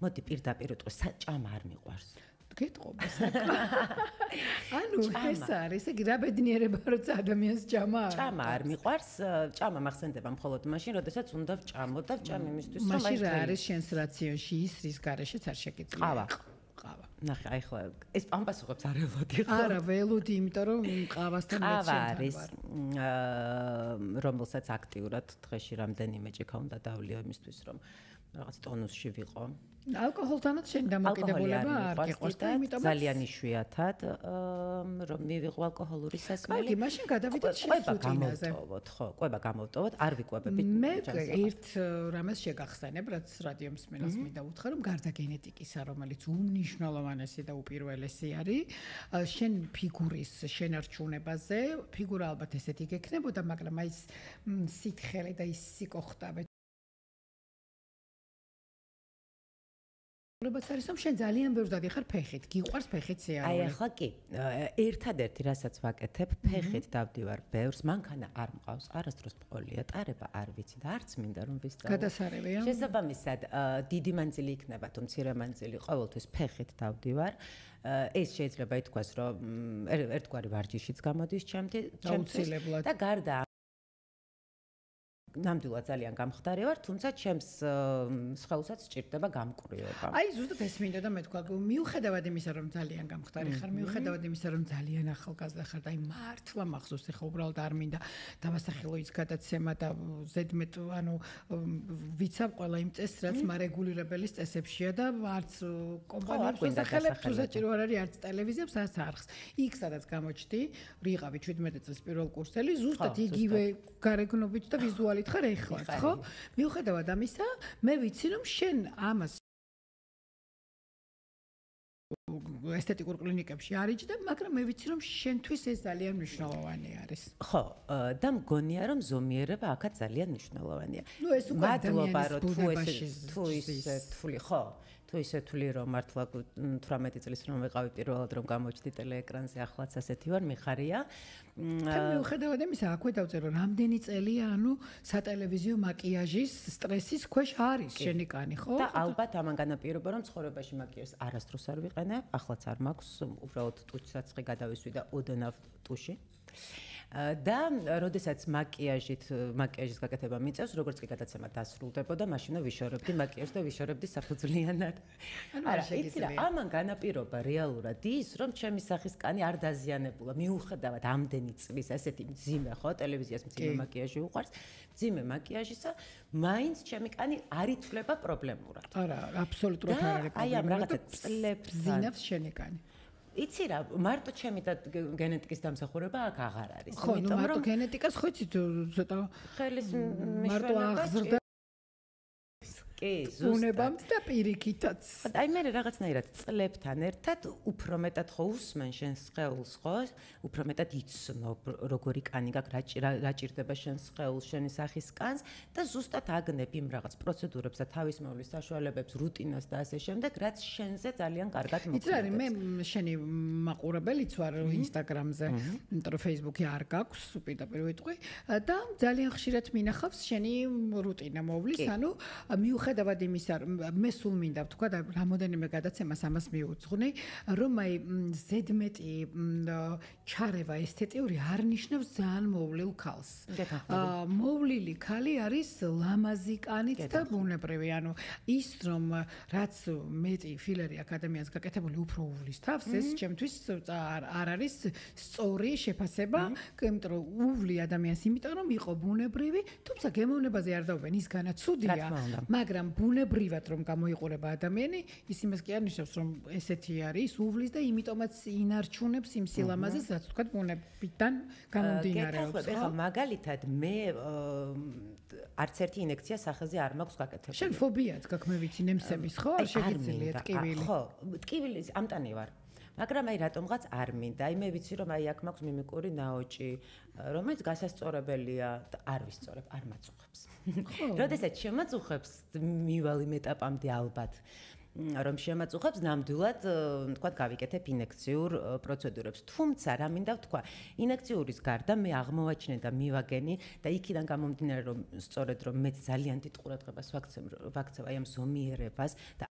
მოდი პირდაპირ უთქვი საჭამა არ მიყვარს გეტყობა ანუ ეს არის ეგ რა ბედნიერება როცა ადამიანს ჭამა ჭამა არ მიყვარს ჭამა მახსენდება მხოლოდ მაშინ როდესაც უნდა ვჭამო და ვჭამ იმისთვის რომ მაშინ რა არის შენს რაციონში ის რის გარეშეც არ შეგიძლია ყავა ნახე აი ხლა ეს პამპასუღებს არ ველოდი ხო არა ველოდი იმიტომ რომ ყავასთან მეცენ არის რომელსაც აქტიურად დღეში რამდენიმეჯი უნდა დავლიო იმისთვის რომ რაღაც ტონუსში ვიყო ალკოჰოლთანაც შენ დამოკიდებულება არ გიყვარს და იმიტომ ძალიან იშვიათად რომ მივიღო ალკოჰოლური სასმელი. კარგი, მაშინ გადავიდეთ შეხუტინაზე. ყვება გამოვტოვოთ, არ ვიყვებებით. მე ერთ რამეს შეგახსენებ, რაც რადიო მსმენელს მინდა უთხრა, რომ გარდა გენეტიკისა, რომელიც უმნიშვნელოვანესი და უპირველესი არის, შენ ფიგურის შენარჩუნებაზე, ფიგურა ალბათ ესეთი გექნებოდა, მაგრამ აი ეს სითხელი და ის სიკოხტავე როცა არის რომ შენ ძალიან ბევრს დადიხარ ფეხით, გიყვარს ფეხით სიარული. აი ახლა კი, ერთადერთი რასაც ვაკეთებ, ფეხით დავდივარ ბევრს, მანქანა არ მყავს, არასდროს მყოლია, ტარება არ ვიცი და არც მინდა რომ ვისწავლო. გადასარევია. შესაბამისად, დიდი მანძილი იქნება თუ მცირე მანძილი, ყოველთვის ფეხით დავდივარ. ეს შეიძლება ითქვას, რომ ერთგვარი ვარჯიშიც გამოდის ჩემთვის და გარდა ნამდვილად ძალიან გამხდარი ვარ, თუმცა ჩემს სხეულსაც სჭირდება გამკვრივება. აი ზუსტად ეს მინდა და მე თქვა, მიუხედავად იმისა, რომ ძალიან გამხდარი ხარ, მიუხედავად იმისა, რომ ძალიან ახალგაზრდა ხარ და აი მართლა მახსოვს ეხა უბრალოდ არ მინდა დავასახელო ის გადაცემა და ზედმეტ ანუ ვიცავ ყველა იმ წესს, რაც მარეგულირებელის წესებშია და არც კომპანიებს ვასახელებ, თუ საჭირო არ არის არც ტელევიზიებს, არც არხს. იქ სადაც გამოჩდი, ვიღავი 17 წელს პირველ კურსელი, ზუსტად იგივე გარეგნობით და ვიზუალით ხარ ეხლა, ხო? მიუხედავად ამისა, მე ვიცი რომ შენ ამას ესთეტიკურ კლინიკებში არიჯდებ, მაგრამ მე ვიცი რომ შენთვის ეს ძალიან მნიშვნელოვანი არის. ხო, და მგონია რომ ზომიერება აქაც ძალიან მნიშვნელოვანია. ნუ ეს უკვე ადამიანის ბუნებაში თუ ისე თვლი, ხო? თუ ისე თვლი რომ მართლა 18 წლის რომ ვიყავი პირველად რომ გამოჩდი ტელეეკრანზე, ახლაც ასეთი ვარ, მიხარია. მიუხედავად იმისა, აქვე დავწერო, რამდენი წელია, ანუ სატელევიზიო მაკიაჟის სტრესის ქვეშ არის შენი კანი, ხო? და ალბათ ამან განაპირობა რომ ცხოვრებაში მაკიაჟს არასდროს არ ვიყენებ, ახლაც არ მაქვს, უბრალოდ ტუჩსაცხი გადავისვი და ოდნავ ტუში. და როდესაც მაკიაჟის გაკეთება მიწევს, როგორც კი გადაცემა დასრულდებოდა, მაშინ ვიშორებდი მაკიაჟს და ვიშორებდი საფუძვლიანად. არა, იცი რა, ამან განაპირობა რეალურად ის, რომ ჩემი სახის კანი არ დაზიანებულა. მიუხედავად ამდენი წლის ესეთი მძიმე, ხო, ტელევიზიას მძიმე მაკიაჟი უყვარს, მძიმე მაკიაჟისა, მაინც ჩემი კანი არ ითვლება პრობლემურად. არა, აბსოლუტურად არ არის პრობლემა. აი ამ რაღაცა წლებთან ზინავს შენი კანი. იცი რა, მარტო ჩემი და გენეტიკის დამსახურება აქ აღარ არის. ხო, ნუ მარტო გენეტიკას ხო იცით ცოტა ხელის მარტო აღზრდა კი, ზუსტად. უნებამთ და პირიქითაც. აი მე რაღაცნაირად წლებთან ერთად უფრო მეტად ხო უსმენ შენს სხეულს, ხო? უფრო მეტად იცნობ როგორი კანი გაქვს, რა ჭირდება შენს სხეულს, შენი სახის კანს და ზუსტად აგნებ იმ რაღაც პროცედურებს და თავისმოვლის საშუალებებს, რუტინას და ასე შემდეგ, რაც შენზე ძალიან კარგად მოქმედებს. იცი რა, მე შენი მაყურებელიც ვარ Instagram-ზე, იმიტომ რომ Facebook-ი არ გაქვს, პირდაპირ ვიტყვი და ძალიან ხშირად მინახავს შენი რუტინა მოვლის, ანუ მიუხედავად იმისა, მე სულ მინდა ვთქვა და რამოდენიმე გადაცემას ამას მიუძღვნი, რომ აი ზედმეტი ჩარევა ესთეტიური არ ნიშნავს ძალიან მოვლილ ქალს. მოვლილი ქალი არის ლამაზი კანით და ბუნებრივი, ანუ ის რომ რაც მეტი ფილერი აკადემიას გაკეთებული უფრო უვლის თავს, ეს ჩემთვის არ არის სწორი შეფასება, იმიტომ რომ უვლი ადამიანს იმიტომ რომ იყო ბუნებრივი, თუმცა გემოვნებაზე არ დაუბენ, ის განაცუდია, მაგრამ ბუნებრივად რომ გამოიყურება ადამიანი, ის იმას კი არ ნიშნავს, რომ ესეთი არის, უვლის და იმიტომაც ინარჩუნებს იმ სილამაზეს, რაც თქვა ბუნებიდან გამომდინარეობს. ეხლა მაგალითად მე არც ერთი ინექცია სახეზე არ მაქვს გაკეთებული. შენ ფობიაც გაქვს, მე ვიცი, ნემსების, ხო? არ შეგიძლია ტკივილი. ხო, ტკივილი ამტანი ვარ. მაგრამ აი რატომღაც არ მინდა. აი მე ვიცი რომ აი აქ მაქვს მიმიკური ნაოჭი, რომელიც გასასწორებელია და არ ვისწორებ, არ მაწუხებს. როდესაც შემაწუხებს მივალ იმ ეტაპამდე ალბათ. რომ შემაწუხებს ნამდვილად, თქვა, გავიკეთებ ინექციურ პროცედურებს. თუმცა რა მინდა ვთქვა, ინექციურის გარდა მე აღმოვაჩინე და მივაგენი და იქიდან გამომდინარე რომ სწორედ რომ მე ძალიან დიდ ყურადღებას ვაქცევ აი ამ ზომიერებას და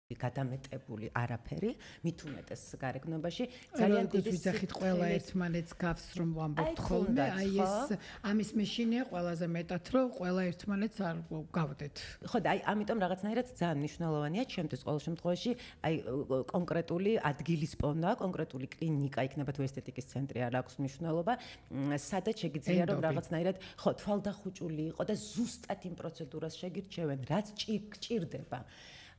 გადამეტებული არაფერი, მით უმეტეს გარეგნობაში ძალიან დიდი ვიძახით ყველა ერთმანეთს გავს რომ ვამბობთ ხოლმე, აი ეს ამის მეშინია ყველაზე მეტად რომ ყველა ერთმანეთს არ გავდეთ. ხო და აი ამიტომ რაღაცნაირად ძალიან მნიშვნელოვანია ჩემთვის ყოველ შემთხვევაში აი კონკრეტული ადგილის პოვნა, კონკრეტული კლინიკა იქნება თუ ესთეტიკის ცენტრი არ აქვს მნიშვნელობა, სადაც შეგიძლია რომ რაღაცნაირად ხო თვალდახუჭული იყო და ზუსტად იმ პროცედურას შეგირჩევენ, რაც ჭირდება.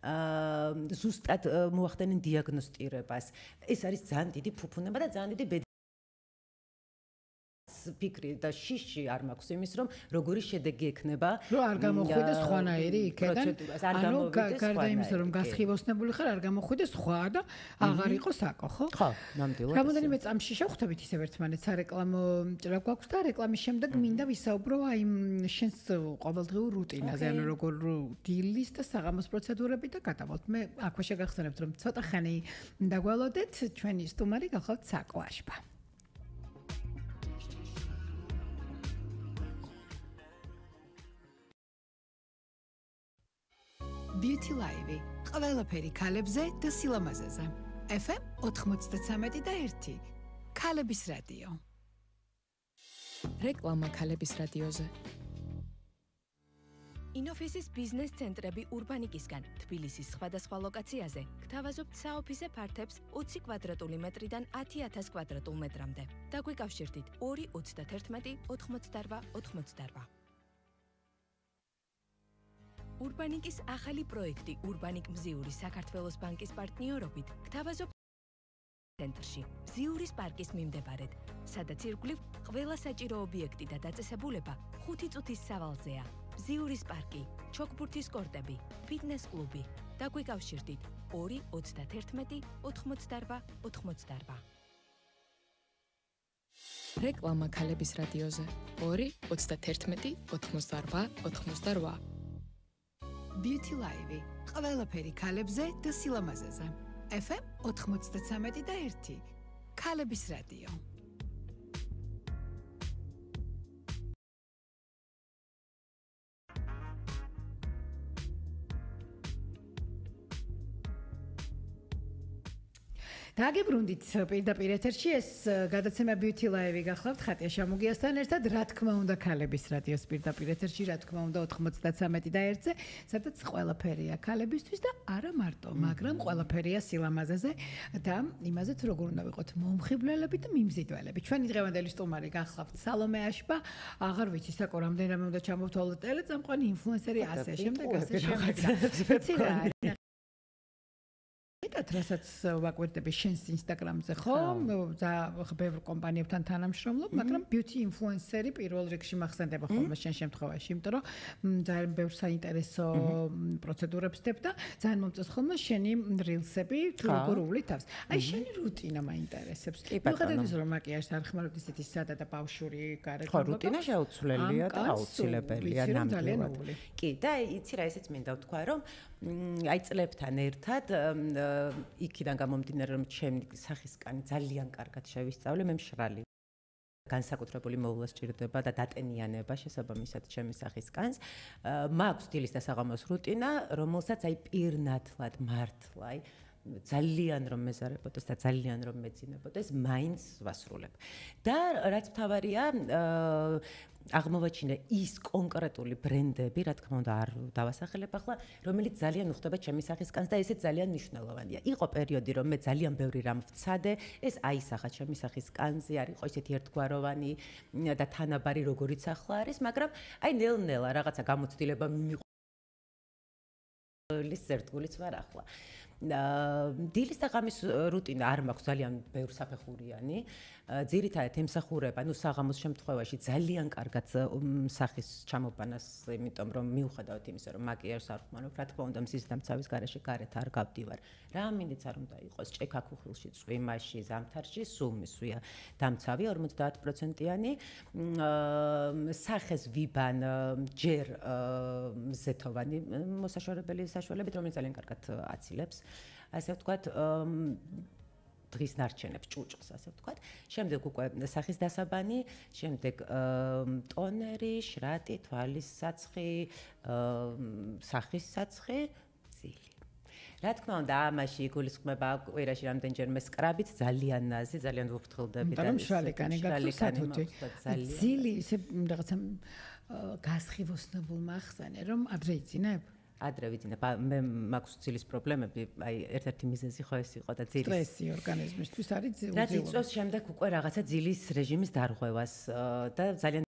ზუსტად მოახდენენ დიაგნოსტირებას. ეს არის ძალიან დიდი ფუფუნება და ძალიან დიდი ფიქრი და შიში არ მაქვს იმის რომ როგორი შედეგი ექნება რომ არ გამოხვიდეს სხვანაირი იქიდან ანუ გარდა იმისა რომ გასხივოსნებული ხარ არ გამოხვიდეს სხვა და აღარ იყოს აკო ხო ხო ნამდვილად რამოდენიმე წამში შევხვდებით ისევ ერთმანეთს სარეკლამო ჭრა გვაქვს და რეკლამის შემდეგ მინდა ვისაუბრო აი შენს ყოველდღიურ რუტინაზე ანუ როგორ დილის და საღამოს პროცედურები და გადავალთ მე აქვე შეგახსენებთ რომ ცოტა ხანი დაგვალოდეთ ჩვენი სტუმარი გახლავთ საკო აშბა Beauty Live. ყველაფერი ქალებზე და სილამაზეზე. FM 93 და 1. ქალების რადიო. რეკლამა ქალების რადიოზე. ინოფისის ბიზნეს ცენტრები ურბანიკისგან, თბილისის სხვადასხვა ლოკაციაზე, გთავაზობთ საოფისე ფართებს 20 კვადრატული მეტრიდან 10,000 კვადრატულ მეტრამდე. დაგვიკავშირდით 231 88 88. ურბანიკის ახალი პროექტი ურბანიკ მზიური საქართველოს ბანკის პარტნიორობით გთავაზობთ ცენტრში, მზიურის პარკის მიმდებარედ, სადაც ირგვლივ ყველა საჭირო ობიექტი და დაწესებულება 5 წუთის სავალზეა. მზიურის პარკი, ჩოგბურთის კორტები, ფიტნეს კლუბი. დაგვიკავშირდით 231 88 88. რეკლამა ქალების რადიოზე 231 88 88. Beauty Live. ყველაფერი ქალებზე და სილამაზეზე. FM 93 და 1. ქალების რადიო. დაგებრუნდით პირდაპირ ეთერში ეს გადაცემა Beauty Live გახლავთ ხატია შამუგიასთან ერთად რა თქმა უნდა ქალების რადიოს პირდაპირ ეთერში რა თქმა უნდა 93 და 1-ზე სადაც ყველაფერია ქალებისთვის და არა მარტო მაგრამ ყველაფერია სილამაზეზე და იმაზე თუ როგორ უნდა ვიყოთ მომხიბვლელები და მიმზიდველები ჩვენი დღევანდელი სტუმარი გახლავთ სალომე აშბა აღარ ვიცი საკო რამდენიმე უნდა ჩამოვთვალოთ ტელეწამყვანი ინფლუენსერი ასე შემდეგ მეტად რასაც ვაკვირდები შენს ინსტაგრამზე ხო? და ბევრ კომპანიებთან თანამშრომლობ, მაგრამ beauty influencer-ი პირველ რიგში მახსენდება ხოლმე შენ შემთხვევაში, იმიტომ რომ ძალიან ბევრ საინტერესო პროცედურებს ხდებ და ძალიან მომწონს ხოლმე შენი რილსები, თუ როგორ უვლი თავს. აი შენი რუტინა მაინტერესებს. მიუხედავად იმისა, რომ მაკიაჟს არ ხმარობ ისეთი სადა და ბავშვური გარეგნობა. ხო, რუტინა შეუცვლელია და აუცილებელია ნამდვილად. კი, და იცი რა ესეც მინდა ვთქვა, რომ აი წლებთან ერთად იქიდან გამომდინარე რომ ჩემი სახისკანი ძალიან კარგად შევისწავლე მე მშრალი განსაკუთრებული მოვლა სჭირდება და დატენიანება შესაბამისად ჩემი სახისკანს მაქვს დილის და საღამოს რუტინა რომელსაც აი პირნათლად მართლა აი ძალიან რომ მეზარებოდეს და ძალიან რომ მეძინებოდეს მაინც ვასრულებ და რაც მთავარია აღმოვაჩინე ის კონკრეტული ბრენდები, რა თქმა უნდა, არ დავასახელებ ახლა, რომელიც ძალიან უხდება ჩემი სახისკანს და ესეც ძალიან მნიშვნელოვანია. იყო პერიოდი, რომ მე ძალიან ბევრი რამ ვცადე, ეს აისახა ჩემი სახისკანზე, არ იყო ისეთი ერთგვაროვანი და თანაბარი, როგორიც ახლა არის, მაგრამ აი ნელ-ნელა რაღაცა გამოცდილება მიიღო. ლისერტულიც ვარ ახლა. დილის და ღამის რუტინა არ მაქვს ძალიან ბევრ საფეხურიანი. ძირითადად ემსახურება, ნუ საღამოს შემთხვევაში ძალიან კარგად სახის ჩამოპანას, იმიტომ რომ მიუხედავად იმისა, რომ მაკიაჟს არ ხმარობ, რა თქმა უნდა, მზის დამცავის garaში გარეთ არ გავდივარ. რამინიც არ უნდა იყოს, ჭექა ქუხილში, წვიმაში, ზამთარში, სულ მისვია დამცავი 50%-იანი. სახეს ვიბან ჯერ ზეთოვანი მოსაშორებელი საშუალებით, რომელიც ძალიან კარგად აცილებს. ასე ვთქვათ, დღის ნარჩენებს ჭუჭყს ასე ვთქვათ. შემდეგ უკვე სახის დასაბანი, შემდეგ ტონერი, შრატი, თვალის საცხი, სახის საცხი, ძილი. რა თქმა უნდა, ამაში იგულისხმება კვირაში რამდენჯერმე სკრაბით, ძალიან ნაზი, ძალიან ვუფრთხილდები და მშრალიკანი გაქვს სათუთი. ძილი ისე რაღაცა გასხივოსნებულ მახსენე, რომ ადრე იცინებ? ადრე ვიცინებ, მე მაქვს ძილის პრობლემები, აი ერთ-ერთი მიზეზი ხო ეს იყო და ძილის სტრესი ორგანიზმისთვის არის ძილი. რაც იწვევს შემდეგ უკვე რაღაცა ძილის რეჟიმის დარღვევას და ძალიან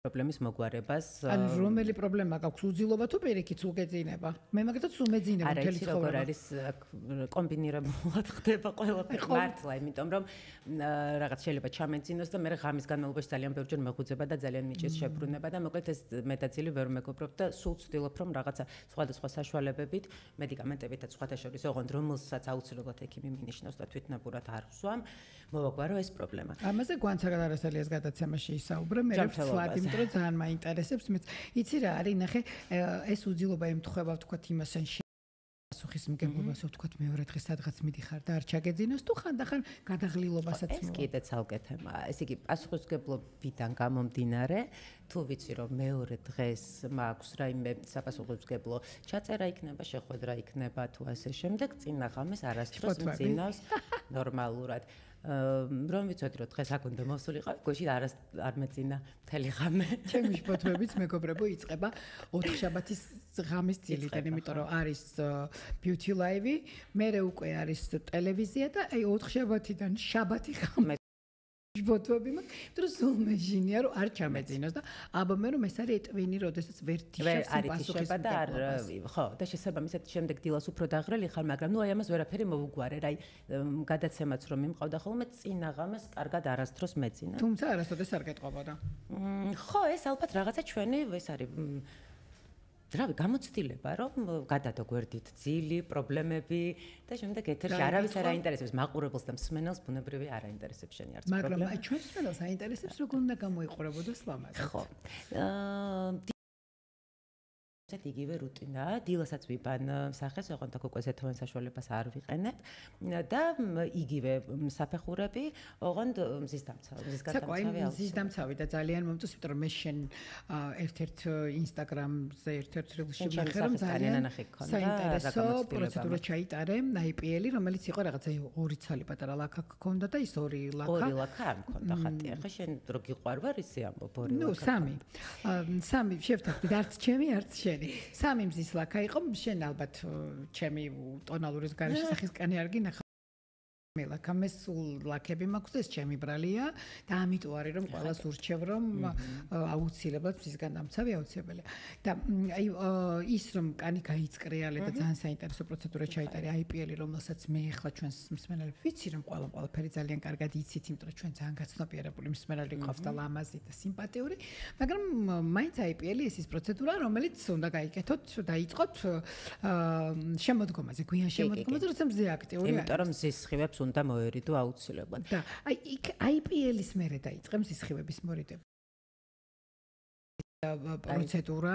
პრობლემის მოგვარებას. ანუ რომელი პრობლემა გაქვს უძილობა თუ პირიქით სულ გეძინება? მე მაგათაც სულ მეძინება მთელი ცხოვრება. არა, არის კომბინირებულად ხდება ყველაფერი მართლა, იმიტომ რომ რაღაც შეიძლება ჩამეძინოს და მე ღამის განმავლობაში ძალიან ბევრჯერ მეღვიძება და ძალიან მიჭის შებრუნება და მოკლედ ეს მე და ძილი ვერ მეგობრობ და სულ ვცდილობ რომ რაღაცა სხვადასხვა საშუალებებით, მედიკამენტებით და სხვათა შორის ოღონდ რომელსაც აუცილებლად ექიმი მინიშნავს და თვითნებურად არ ვსვამ, მოვაგვარო ეს პრობლემა. ამაზე გვანცაგად არასალიას გადაცემაში ისაუბრე, მე ვცვლად, იმიტომ რომ ძალიან მაინტერესებს, მეც იცი რა არის, ნახე, ეს უძილობა ემთხვევა ვთქვათ იმას პასუხისმგებლობას ვთქვათ მეორე დღეს სადღაც მიდიხარ და არ ჩაგეძინოს თუ ხანდახან გადაღლილობასაც ეს კიდე ცალკე თემაა. ეს იგი პასუხისმგებლობიდან გამომდინარე, თუ ვიცი რომ მეორე დღეს მაქვს რაიმე საპასუხისმგებლო ჩაწერა იქნება, შეხვედრა იქნება თუ ასე შემდეგ, წინა ღამეს არასდროს მძინავს ნორმალურად. რომ ვიცოდი რომ დღეს აქ უნდა მოვსულიყავ, გოში არ მეძინა მთელი ღამე. ჩემი შფოთვებიც მეგობრებო იწყება 4 შაბათის ღამის წილიდან, იმიტომ რომ არის Beauty Live, მერე უკვე არის ტელევიზია და აი 4 შაბათიდან შაბათი ღამე შფოთვები მაქვს, რომ სულ მეჟინია რომ არ ჩამეძინოს და აბა მე რომ ეს არის ეტვინი, როდესაც ვერ თიშებს პასუხისმგებლობას და არ ხო, და შესაბამისად შემდეგ დილას უფრო დაღრელი ხარ, მაგრამ ნუ აი ამას ვერაფერი მოუგვარე, აი გადაცემაც რომ მიმყავდა ხოლმე წინა ღამეს კარგად არასდროს მეძინა. თუმცა არასოდეს არ გეტყობოდა. ხო, ეს ალბათ რაღაცა ჩვენი ეს არის რავი, გამოცდილება, რომ გადადო გვერდით ძილი, პრობლემები და შემდეგ ეთერში არავის არ აინტერესებს, მაყურებელს და მსმენელს ბუნებრივი არ აინტერესებს შენი არც პრობლემა. მაგრამ აი ჩვენს მსმენელს აინტერესებს, როგორ უნდა გამოიყურებოდეს ლამაზად. ხო. იგივე რუტინაა, დილასაც ვიბან სახეს, ოღონდ აქ უკვე ზეთოვან საშუალებას არ ვიყენებ და იგივე საფეხურები, ოღონდ მზის გადამცავი აქვს. მზის დამცავი და ძალიან მომწონს, იმიტომ რომ მე შენ ერთ-ერთ Instagram-ზე ერთ-ერთ რილში ვიხარ, რომ ძალიან საინტერესო პროცედურა ჩაიტარე, IPL-ი, რომელიც იყო რაღაცა 2 ცალი პატარა ლაქა გქონდა და ის 2 ლაქა. 2 ლაქა არ მქონდა ხათი. ახლა შენ რო გიყვარვარ ისე ამბობ 2 ლაქა. ნუ 3 შევთანხმდით, არც ჩემი, არც შენი. 3 მზის ლაქა იყო, შენ ალბათ ჩემი ტონალურის გარეშე სახისკანი არ გინახავ. ლაქა მე სულ ლაქები მაქვს და ეს ჩემი ბრალია და ამიტომ არის რომ ყველას ურჩევ რომ აუცილებლად მზის გადამცავი აუცილებელია. და აი ის რომ კანი გაიწკრიალე და ძალიან საინტერესო პროცედურა ჩაიტარე IPL-ი, რომელსაც მე ახლა ჩვენს მსმენელებს ვიცი რომ ყველაფერი ძალიან კარგად იცით, იმიტომ რომ ჩვენ ძალიან გაცნობიერებული მსმენელი გვყავს და ლამაზი და სიმპათიური, მაგრამ მაინც IPL-ი ეს პროცედურა, რომელიც უნდა გაიკეთოთ, დაიწყოთ შემოდგომაზე, გვიან შემოდგომაზე, როცა მზე აქტიური არის. იმიტომ რომ მზის სხივებს უნდა მოერიდო აუცილებლად. და აი იქ IPL-ის მერე დაიწყებს მზის სხივების მორიდება. პროცედურა,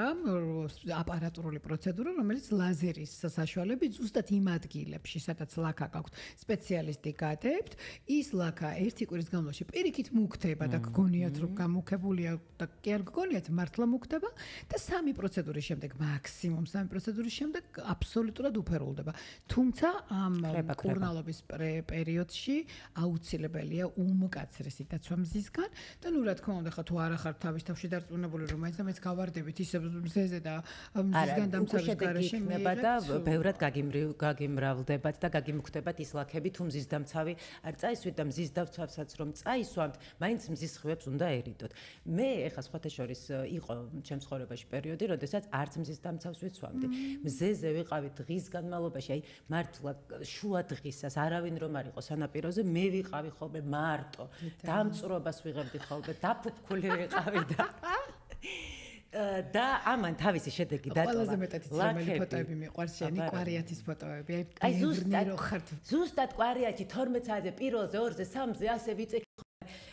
აპარატურული პროცედურა, რომელიც ლაზერის საშუალებით ზუსტად იმ ადგილებში, სადაც ლაქა გაქვთ, სპეციალისტი გადაებთ, ის ლაქა ერთი კვირის განმავლობაში პირიქით მუქდება და გგონიათ რომ გამუქებულია და კი არ გგონიათ, მართლა მუქდება და 3 პროცედურის შემდეგ, მაქსიმუმ 3 პროცედურის შემდეგ აბსოლუტურად უფერულდება. თუმცა ამ კურნალობის პერიოდში აუცილებელია უმკაცრესი დაცვა მზისგან და ნუ რა თქმა უნდა, ხა თუ არ ახართ თავის თავში დარწმუნებული რომ მეც გავარდებით ისე მზეზე და მზისგან დამცავის გარეშე მეება და ბევრად გაგიმრავლდებათ და გაგიმუქდებათ ის ლაქები თუ მზის დამცავი არ წაისვით და მზის დამცავსაც რომ წაისვამთ, მაინც მზის სხივებს უნდა ერიდოთ. მე ეხლა სხვათა შორის იყო ჩემს ცხოვრებაში პერიოდი, როდესაც არც მზის დამცავს ვიცვამდი. მზეზე ვიყავი დღის განმავლობაში, აი მართლა შუა დღისას არავინ რომ არ იყოს სანაპიროზე, მე ვიყავი ხოლმე მარტო. დამწრობას ვიღებდი ხოლმე, დაფუფქული ვიყავი და ამან თავისი შედეგი დატოვა. ყველაზე მეტად ძმელი ფოტოები მიყვარს შენი კვარიათის ფოტოები. აი ზუსტად კვარიათი 12 საათზე, 1-ზე, 2-ზე, 3-ზე ასე ვიწექი.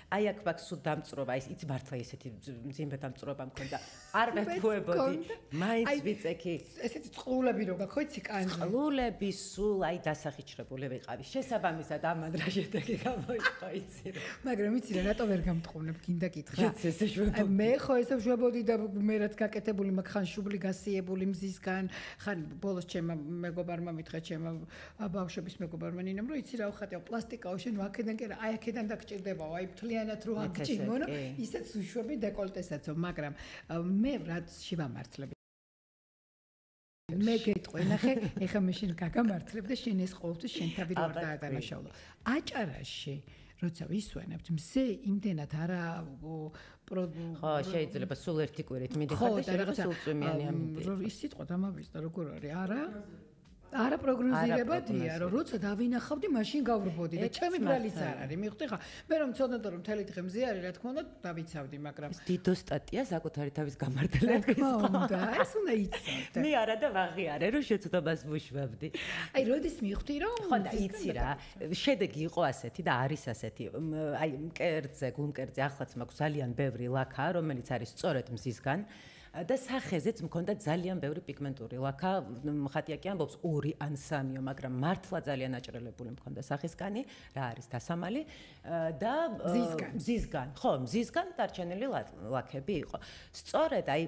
აი აქ მაქვს სულ დამწრობა, იცი მართლა ესეთი მძიმე დამწრობა მქონდა. არ ვეთქუებოდი, მაინც ვიწექი. ესეთი წყლულები რო გაქვს, ხო იცი კანზე. წყლულები სულ აი დასახიჩრებული ვიყავი. შესაბამისად ამან რა შედეგი გამოიყო, იცი რა. მაგრამ იცი რა, რატო ვერ გამტყუნებ, გინდა კითხა. ესე შვებოდი. მე ხო ესე შვებოდი და მე რაც გაკეთებული მაქვს ხან შუბლი გასიებული მზისგან, ხან ბოლოს ჩემმა მეგობარმა მითხრა ჩემმა ბავშვების მეგობარმა ნინომ, რომ იცი რა ვხატეო, პლასტიკაო შენ აქედან კი რა, აი აქედან დაგჭირდებაო, აი მთლიანად რო აგჭიმონო, ისეც უშვები დეკოლტესაცო, მაგრამ მე რაც შევამართლებ. მე გეტყვი, ნახე, ეხა მე შენ გაგამართლებ და შენ ეს ყოველთვის შენ თავი რო არ დაადანაშაულო. აჭარაში როცა ვისვენებთ, მზე იმდენად არა ხო, შეიძლება სულ ერთი კვირით მიდიხარ და შეიძლება სულ წვიმიანი ამინდი. ის სიტყვა დამავიწყდა, როგორ არის? არა პროგნოზირებადია, რომ როცა დავინახავდი, მაშინ გავრბოდი და ჩემი ბრალიც არ არის. მივხვდი ხა? მე რომ მცოდნე რომ მთელი დღე მზე არის, რა თქმა უნდა, დავიცავდი, მაგრამ დიდო სტატია საკუთარი თავის გამართლების. უნდა, ეს უნდა იცოდე. მე არა და ვაღიარე, რომ შეცდომას ვუშვებდი. აი, როდის მივხვდი, რომ ხო და იცი რა, შედეგი იყო ასეთი და არის ასეთი. აი, მკერდზე, გულმკერდზე ახლაც მაქვს ძალიან ბევრი ლაქა, რომელიც არის სწორედ მზისგან. და სახეზეც მქონდა ძალიან ბევრი პიგმენტური ლაქა, ხატია კი ამბობს 2 ან 3-ო, მაგრამ მართლა ძალიან აჭრელებული მქონდა სახისკანი, რა არის დასამალი და მზისგან, ხო, მზისგან დარჩენილი ლაქები იყო. სწორედ აი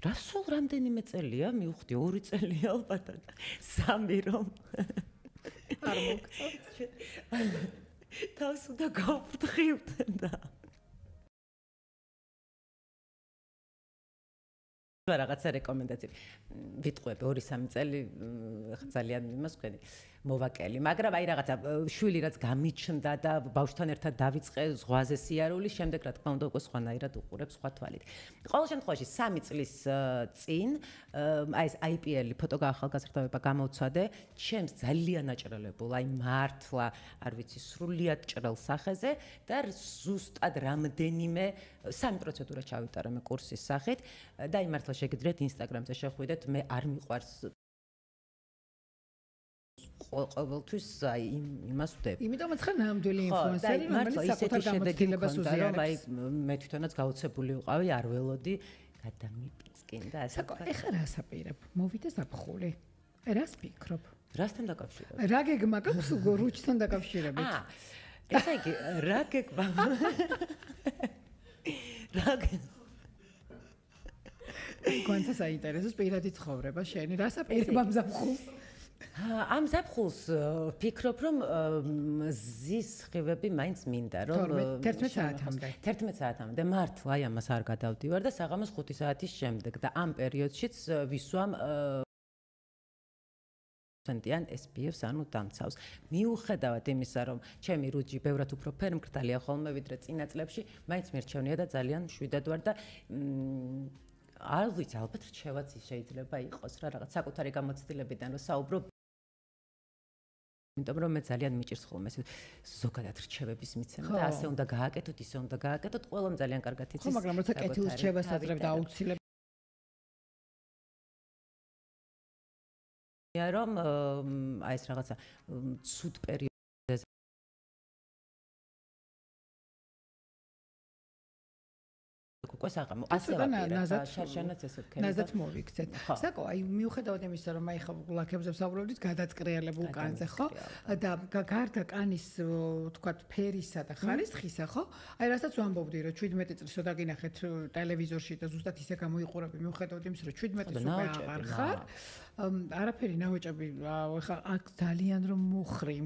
რა სულ რამდენიმე წელია მივხვდი, 2 წელია ალბათ, 3 რომ არ მოგწონს. თავს უნდა გავფრთხილდე და რაღაცა რეკომენდაციები ვიტყვები 2-3 წელი ძალიან იმას ვქენი მოვაკელი, მაგრამ აი რაღაცა შვილი რაც გამიჩნდა და ბავშვთან ერთად დავიწყე ზღვაზე სიარული, შემდეგ რა თქმა უნდა უკვე სხვანაირად უყურებ სხვა თვალით. ყოველ შემთხვევაში 3 წლის წინ აი ეს IPL ფოტოგაახალგაზრდობა გამოვცადე, ჩემს ძალიან აჭრელებულ, აი მართლა არ ვიცი, სრულიად ჭრელ სახეზე და ზუსტად რამდენიმე 3 პროცედურა ჩავიტარე მე კურსის სახით და აი მართლა შეგიძლიათ Instagram-ზე შეხვიდეთ, მე არ მიყვარს ყოველთვის აი იმას ვდები. იმიტომაც ხარ ნამდვილი ინფლუენსერი, რომელიც საკუთარ გამოცდილებას უზიარებს. აი მე თვითონაც გაოცებული ვიყავი, არ ველოდი, გადამიპიცკენ და ასე საკო ეხლა რას აპირებ? მოვიდა ზაფხული. რას ფიქრობ? რასთან დაკავშირებით? რა გეგმა გაქვს რუჩთან დაკავშირებით? ესე იგი, რა გეგმა? რა გონცა საინტერესოს პირადი ცხოვრება შენი, რას აპირებ ამ ზაფხულს? ამ ზაფხულს ფიქრობ, რომ ზის ხივები მაინც მინდა, რომ 11 საათამდე. 11 საათამდე მართლა აი ამას არ გადავდივარ და საღამოს 5 საათის შემდეგ და ამ პერიოდშიც ვისვამ ან SPF-ს ანუ დამცავს. მიუხედავად იმისა, რომ ჩემი რუჯი ბევრად უფრო ფერმკრთალია ხოლმე ვიდრე წინა წლებში, მაინც მერჩევნია და ძალიან მშვიდად ვარ და არ ვიცი, ალბათ რჩევაც შეიძლება იყოს რა რაღაც საკუთარი გამოცდილებიდან რომ საუბრობ. იმიტომ რომ მე ძალიან მიჭირს ხოლმე ეს ზოგადად რჩევების მიცემა და ასე უნდა გააკეთოთ, ისე უნდა გააკეთოთ, ყველამ ძალიან კარგად იცის. ხო, მაგრამ როცა კეთილ რჩევას აძლევ და აუცილებლად რომ აი ეს რაღაცა ცუდ პერიოდზე უკვე საღამო ასე ვაპირებ შარშანაც ესე ვქენი ნაზად მოვიქცეთ. საკო აი მიუხედავად იმისა რომ აი ხო ლაქებზე ვსაუბრობდით გადაწყრიალებულ კანზე ხო და გარდა კანის თქვათ ფერისა და ხარისხისა ხო აი რასაც ვამბობდი რომ 17 წელს დაგინახეთ ტელევიზორში და ზუსტად ისე გამოიყურები მიუხედავად იმისა რომ 17 წელი აღარ ხარ არაფერი ნაოჭები ხა აქ ძალიან რომ მოხრი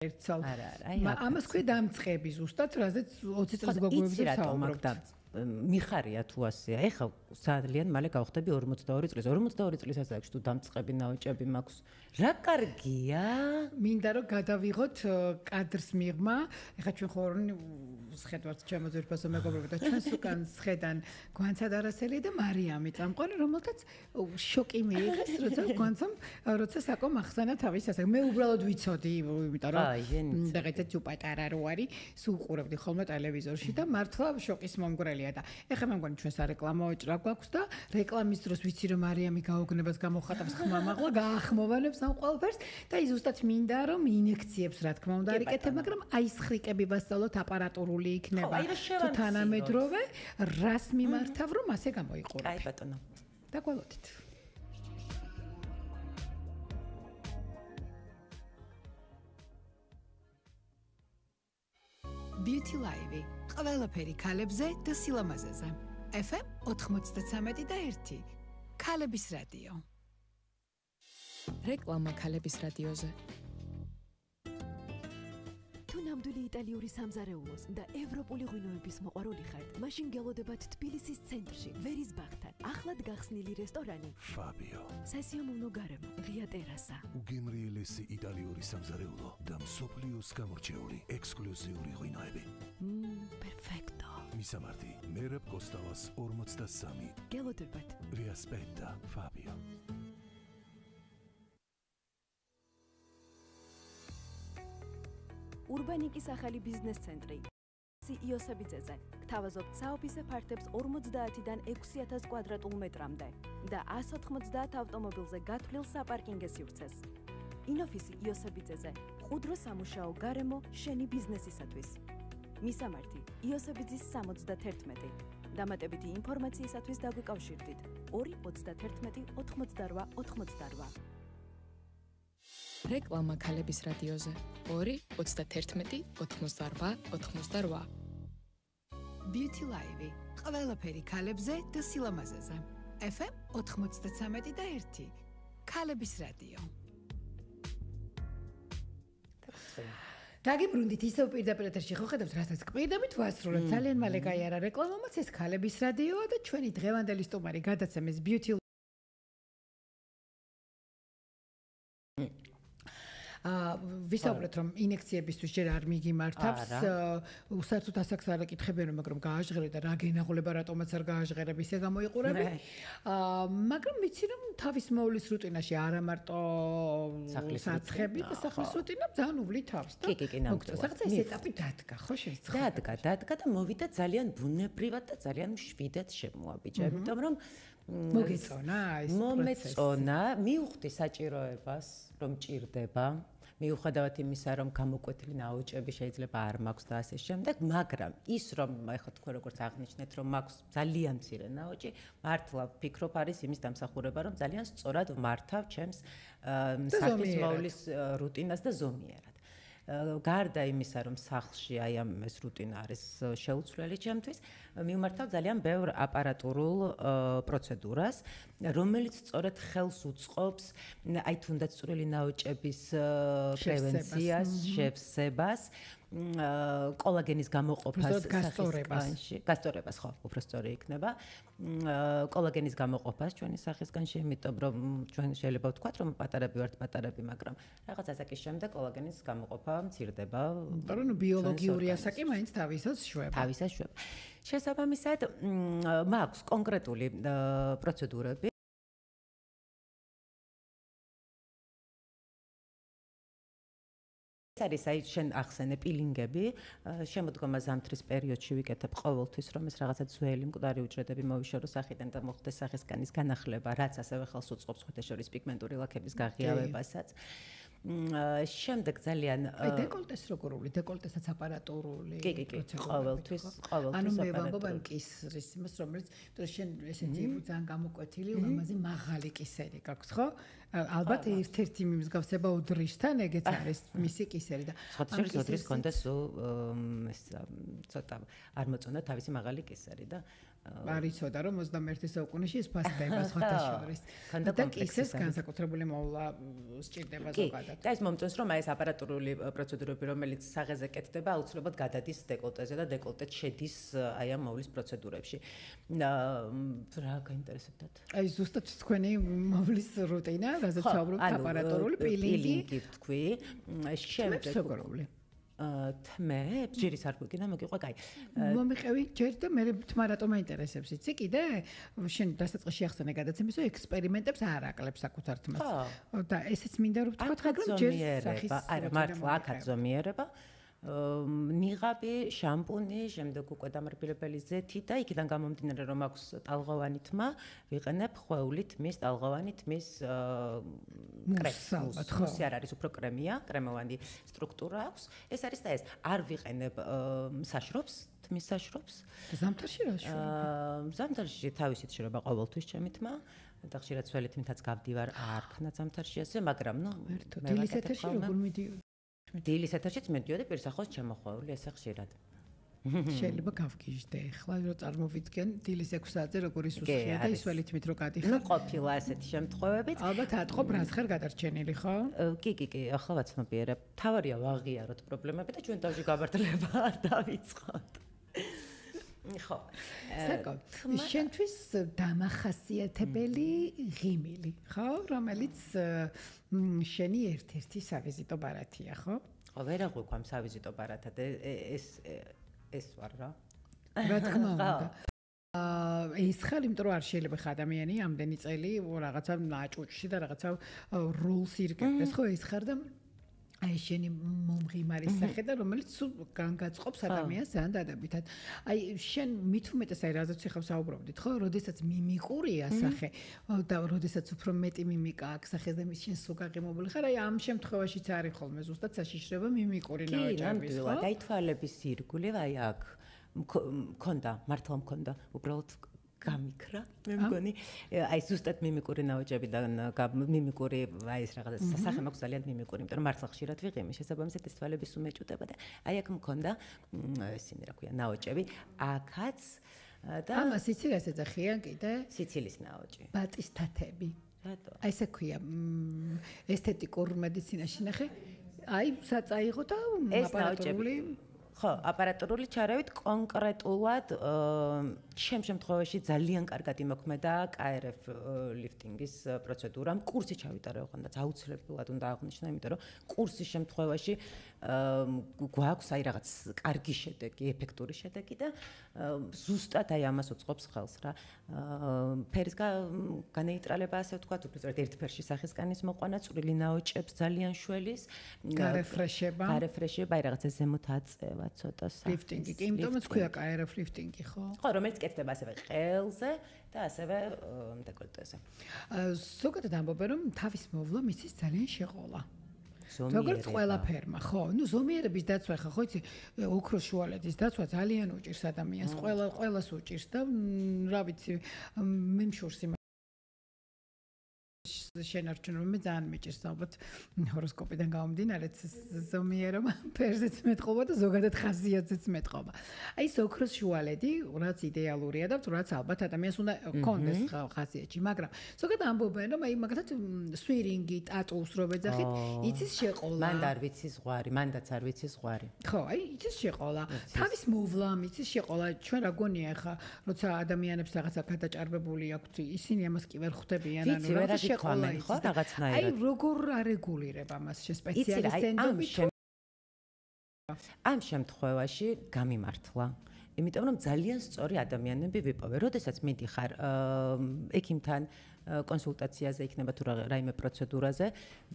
ერთსალ ამას ქვია დამწყები ზუსტად რაზეც 20 წელს გოგოებზე საუბრობთ მიხარია თუ ასეა. ეხლა ძალიან მალე გავხდები 42 წლის. 42 წლისაც აქვს თუ დამწყები ნაოჭები მაქვს. რა კარგია? მინდა რომ გადავიღოთ კადრს მიღმა. ეხლა ჩვენ ხო სხედავთ ჩემო ძვირფასო მეგობრებო და ჩვენს უკან სხედან გვანცად არასელი და მარიამი წამყვანი, რომელთაც შოკი მიიღეს, როცა საკო ახსენა თავის ასე. მე უბრალოდ ვიცოდი, იმიტომ რომ დაგეცეთ უპატარა რო არის, სულ უყურებდი ხოლმე ტელევიზორში და მართლა შოკის მომგვრელია და ეხლა მე მგონი ჩვენს რეკლამა ოჭრა გვაქვს და რეკლამის დროს ვიცი რომ მარიამი გაოგნებას გამოხატავს ხმამაღლა, გაახმოვანებს ამ ყველაფერს და ის ზუსტად მინდა რომ ინექციებს რა თქმა უნდა არ იკეთებ, მაგრამ აი სხრიკები ვასწავლოთ აპარატურული იქნება თუ თანამედროვე რას მიმართავ რომ ასე გამოიყურებ. აი ბატონო. და გველოდით. Beauty Live. ყველაფერი ქალებზე და სილამაზეზე. FM 93 და 1. ქალების რადიო. რეკლამა ქალების რადიოზე. თუ ნამდვილი იტალიური სამზარეულოს და ევროპული ღვინოების მოყვარული ხართ, მაშინ გელოდებათ თბილისის ცენტრში, ვერის ბაღთან, ახლად გახსნილი რესტორანი Fabio. სასიამოვნო გარემო, ღია ტერასა. უგემრიელესი იტალიური სამზარეულო და მსოფლიოს გამორჩეული ექსკლუზიური ღვინოები. Perfetto. მისამართი მერაბ კოსტავას 43. გელოდებათ. Vi aspetta Fabio. ურბანიკის ახალი ბიზნეს ცენტრი. იოსებიძეზე. გთავაზობთ საოფისე ფართებს 50-დან 6000 კვადრატულ მეტრამდე და 190 ავტომობილზე გათვლილ საპარკინგე სივრცეს. ინოფისი იოსებიძეზე. ყუდრო სამუშაო გარემო შენი ბიზნესისათვის. მისამართი იოსებიძის 71. დამატებითი ინფორმაციისათვის დაგვიკავშირდით 231 88 88. რეკლამა ქალების რადიოზე 231 88 88. Beauty Live. ყველაფერი ქალებზე და სილამაზეზე. FM 93 და 1. ქალების რადიო. დაგიბრუნდით ისევ პირდაპირ ეთერში ხო ხედავთ რასაც გპირდებით ვასრულებთ ძალიან მალე გაიარა რეკლამამაც ეს ქალების რადიოა და ჩვენი დღევანდელი სტუმარი გადაცემის Beauty ვისაუბრეთ რომ ინექციებისთვის ჯერ არ მიგიმართავს საერთოდ ასაკს არ აკითხებიან მაგრამ გააჟღერე და რა გენაღლება რატომაც არ გააჟღერებ ისე გამოიყურები მაგრამ ვიცი რომ თავის მოვლის რუტინაში არა მარტო საცხები და სახლის რუტინა ძალიან უვლი თავს და მოგწესახა ეს ეტაპი დადგა ხო შეიძლება დადგა და მოვიდა ძალიან ბუნებრივად და ძალიან მშვიდად შემოაბიჯა იმიტომ რომ მოგეწონა ეს პროცესი მომეწონა მივხვდი საჭიროებას რომ ჭირდება მიუხედავად იმისა, რომ გამოკვეთილი ნაოჭები შეიძლება არ მაქვს და ასე შემდეგ, მაგრამ ის რომ ეხლა თქვენ როგორც აღნიშნეთ, რომ მაქვს ძალიან მცირე ნაოჭი, მართლა ვფიქრობ არის იმის დამსახურება, რომ ძალიან სწორად ვმართავ ჩემს სახლის მოვლის რუტინას და ზომიერად. გარდა იმისა, რომ სახლში აი ამ ეს რუტინა არის შეუცვლელი ჩემთვის, მივმართავ ძალიან ბევრ აპარატურულ პროცედურას, რომელიც სწორედ ხელს უწყობს აი თუნდაც წვრილი ნაოჭების პრევენციას, შევსებას, კოლაგენის გამოყოფას გასწორებას ხო, უფრო სწორი იქნება. კოლაგენის გამოყოფას ჩვენი სახისგანში, იმიტომ რომ ჩვენ შეიძლება ვთქვათ, რომ პატარები ვართ პატარები, მაგრამ რაღაც ასაკის შემდეგ კოლაგენის გამოყოფა მცირდება. იმიტომ რომ ბიოლოგიური ასაკი მაინც თავისას შვება. შესაბამისად, მაქვს კონკრეტული პროცედურები. არის აი შენ ახსენე პილინგები, შემოდგომა ზამთრის პერიოდში ვიკეთებ ყოველთვის, რომ ეს რაღაცა ძველი მკვდარი უჯრედები მოვიშორო სახიდან და მოხდეს სახისგანის განახლება, რაც ასევე ხელს უწყობს ხუთეშორის პიგმენტური ლაქების გაღიავებასაც. შემდეგ ძალიან დეკოლტეს როგორ დეკოლტესაც აპარატურული ყოველთვის ანუ მე ვამბობ ამ კისრის იმას რომელიც შენ ესეთი ძალიან გამოკვეთილი ლამაზი მაღალი კისერი გაქვს ხო ალბათ ერთ-ერთი მიმსგავსება ოდრისთან ეგეც არის მისი კისერი და ხოთშორის ოდრის კონდეს ეს ცოტა არ მოწონდა თავისი მაღალი კისერი და არიცოდა რომ 21 საუკუნეში ეს ფასდება ხოთშორის და კისერს განსაკუთრებული მოვლა სჭირდება ზოგადად და ეს მომწონს რომ აი ეს აპარატურული პროცედურები რომელიც საღეზე კეთდება აუცილებლად გადადის დეკოლტეზე და დეკოლტეც შედის აი ამ მოვლის პროცედურებში რა გაინტერესებდათ აი ზუსტად თქვენი მოვლის რუტინა რაზეც საუბრობთ აპარატურული პილინგი ვთქვი შემდეგ როგორ თმე, ჯირის არ გვიგინა, მოგიყვა, კაი. მომიყევი ჯერ და მე თმა რატომ მაინტერესებს, იცი კიდე? შენ დასაწყისში ახსენე გადაცემის, რომ ექსპერიმენტებს არ აკლებს საკუთარ თმას. და ესეც მინდა რომ ვთქვა, მაგრამ ჯერ სახის არა, მართლა აქაც ზომიერება. ნიღაბი, შამპუნი, შემდეგ უკვე დამრბილებელი ზეთი და იქიდან გამომდინარე რომ აქვს ტალღოვანი თმა, ვიყენებ ხვეულით მის ტალღოვანი თმის კრემს არ არის უფრო კრემია, კრემოვანი სტრუქტურა აქვს. ეს არის და ეს არ ვიყენებ საშრობს, თმის საშრობს. ზამთარში რა შრობ? ზამთარში თავისით შრობა ყოველთვის ჩემი თმა. და ხშირად სველი თმითაც გავდივარ არ ქნა ზამთარში ასე, მაგრამ ნუ დილის ეთერში როგორ მიდიოდი? დილის ეთერშიც მედიოდი პირსახოს ჩემოხვეული ესე ხშირად. შეიძლება გავგიჟდე ახლა რომ წარმოვიდგენ დილის 6 საათზე როგორ ისუსხია და ისველი თმით რო გადიხარ. ნუ ყოფილა ესეთი შემთხვევებიც. ალბათ ატყობ რას ხარ გადარჩენილი ხო? კი, ახლა ვაცნობიერებ. თავარია ვაღიაროთ პრობლემები და ჩვენ თავში გაბარდლება არ დავიწყოთ. ხო. საკო, შენთვის დამახასიათებელი ღიმილი, ხო, რომელიც შენი ერთ-ერთი სავიზიტო ბარათია, ხო? ხო, ვერ აღვიქვამ სავიზიტო ბარათად, ეს ვარ რა. რა თქმა უნდა. ეს ხარ, იმიტომ რომ არ შეიძლება ხა ადამიანი ამდენი წელი რაღაცა ნაჭუჭში და რაღაცა როლს ირგებს, ხო, ეს ხარ და აი შენი მომღიმარის სახე და რომელიც განგაწყობს ადამიანს ძალიან დადებითად. აი შენ მით უმეტეს აი რაზეც ხარ საუბრობდით, ხო? როდესაც მიმიყურია სახე და როდესაც უფრო მეტი მიმიკა აქვს სახეს და შენ სულ გაღიმობილი ხარ, აი ამ შემთხვევაშიც არის ხოლმე ზუსტად საშიშრება მიმიკური ნაოჭების, ხო? აი თვალების ირგვლივ აი აქ მქონდა, მართლა მქონდა, უბრალოდ გამიქრა, მე მგონი, აი ზუსტად მიმიკური ნაოჭებიდან მიმიკური აი ეს რაღაცა სახე მაქვს ძალიან მიმიკური, იმიტომ რომ მართლა ხშირად ვიღიმე, შესაბამისად ეს თვალები სულ მეჭუდება და აი აქ მქონდა ისინი რა ქვია, ნაოჭები, აქაც და ამას იცი რა ეძახიან კიდე? სიცილის ნაოჭი. ბატის თათები. რატო? აი ესე ქვია ესთეტიკურ მედიცინაში ნახე. აი საწაიღო და აპარატურული ხო, აპარატურული ჩარავით კონკრეტულად შემ შემთხვევაში ძალიან კარგად იმოქმედა KRF ლიფტინგის პროცედურამ. კურსი ჩავიტარე ოღონდ აუცილებლად უნდა აღნიშნო, იმიტომ რომ კურსის შემთხვევაში გვაქვს აი რაღაც კარგი შედეგი, ეფექტური შედეგი და ზუსტად აი ამას უწყობს ხელს რა. ფერის განეიტრალება ასე ვთქვათ, უბრალოდ ერთფერში სახისგანის მოყვანა, წვრილი ნაოჭებს ძალიან შველის, გარეფრეშება, აი რაღაცა ზემოთ აწევა ცოტა ლიფტინგი, კი, იმიტომაც ქვია KRF ლიფტინგი, ხო? ხო, რომელიც კეთდება ასევე ყელზე და ასევე დეკოლტეზე. ზოგადად ამბობენ, რომ თავის მოვლა მისთვის ძალიან შეყოლა. როგორც ყველაფერმა, ხო? ნუ ზომიერების დაცვა ხა ხო იცი, ოქროს შუალედის დაცვა ძალიან უჭირს ადამიანს, ყველას უჭირს და რა ვიცი, მე მშურს შენარჩუნება მე ძალიან მეჭირს ალბათ ჰოროსკოპიდან გამომდინარე ზომიერობა ფერზეც მეტყობა და ზოგადად ხასიათზეც მეტყობა. აი ეს ოქროს შუალედი, რაც იდეალურია და რაც ალბათ ადამიანს უნდა კონდეს ხასიათში, მაგრამ ზოგადად ამბობენ რომ აი მაგალითად სვირინგი, ტატუს რო ვეძახით, იცის შეყოლა. მანდ არ ვიცი ზღვარი, მანდაც არ ვიცი ზღვარი. ხო, აი იცის შეყოლა. თავის მოვლა, იცის შეყოლა. ჩვენ რა გონია ხა, როცა ადამიანებს რაღაცა გადაჭარბებული აქვთ, ისინი ამას კი ვერ ხვდებიან, ანუ რა შეყოლა ხო რაღაცნაირად. აი როგორ არეგულირებ ამას სპეციალისტები? ამ შემთხვევაში გამიმართლა. იმიტომ რომ ძალიან სწორი ადამიანები ვიპოვე. როდესაც მიდიხარ ექიმთან კონსულტაციაზე იქნება თუ რაიმე პროცედურაზე,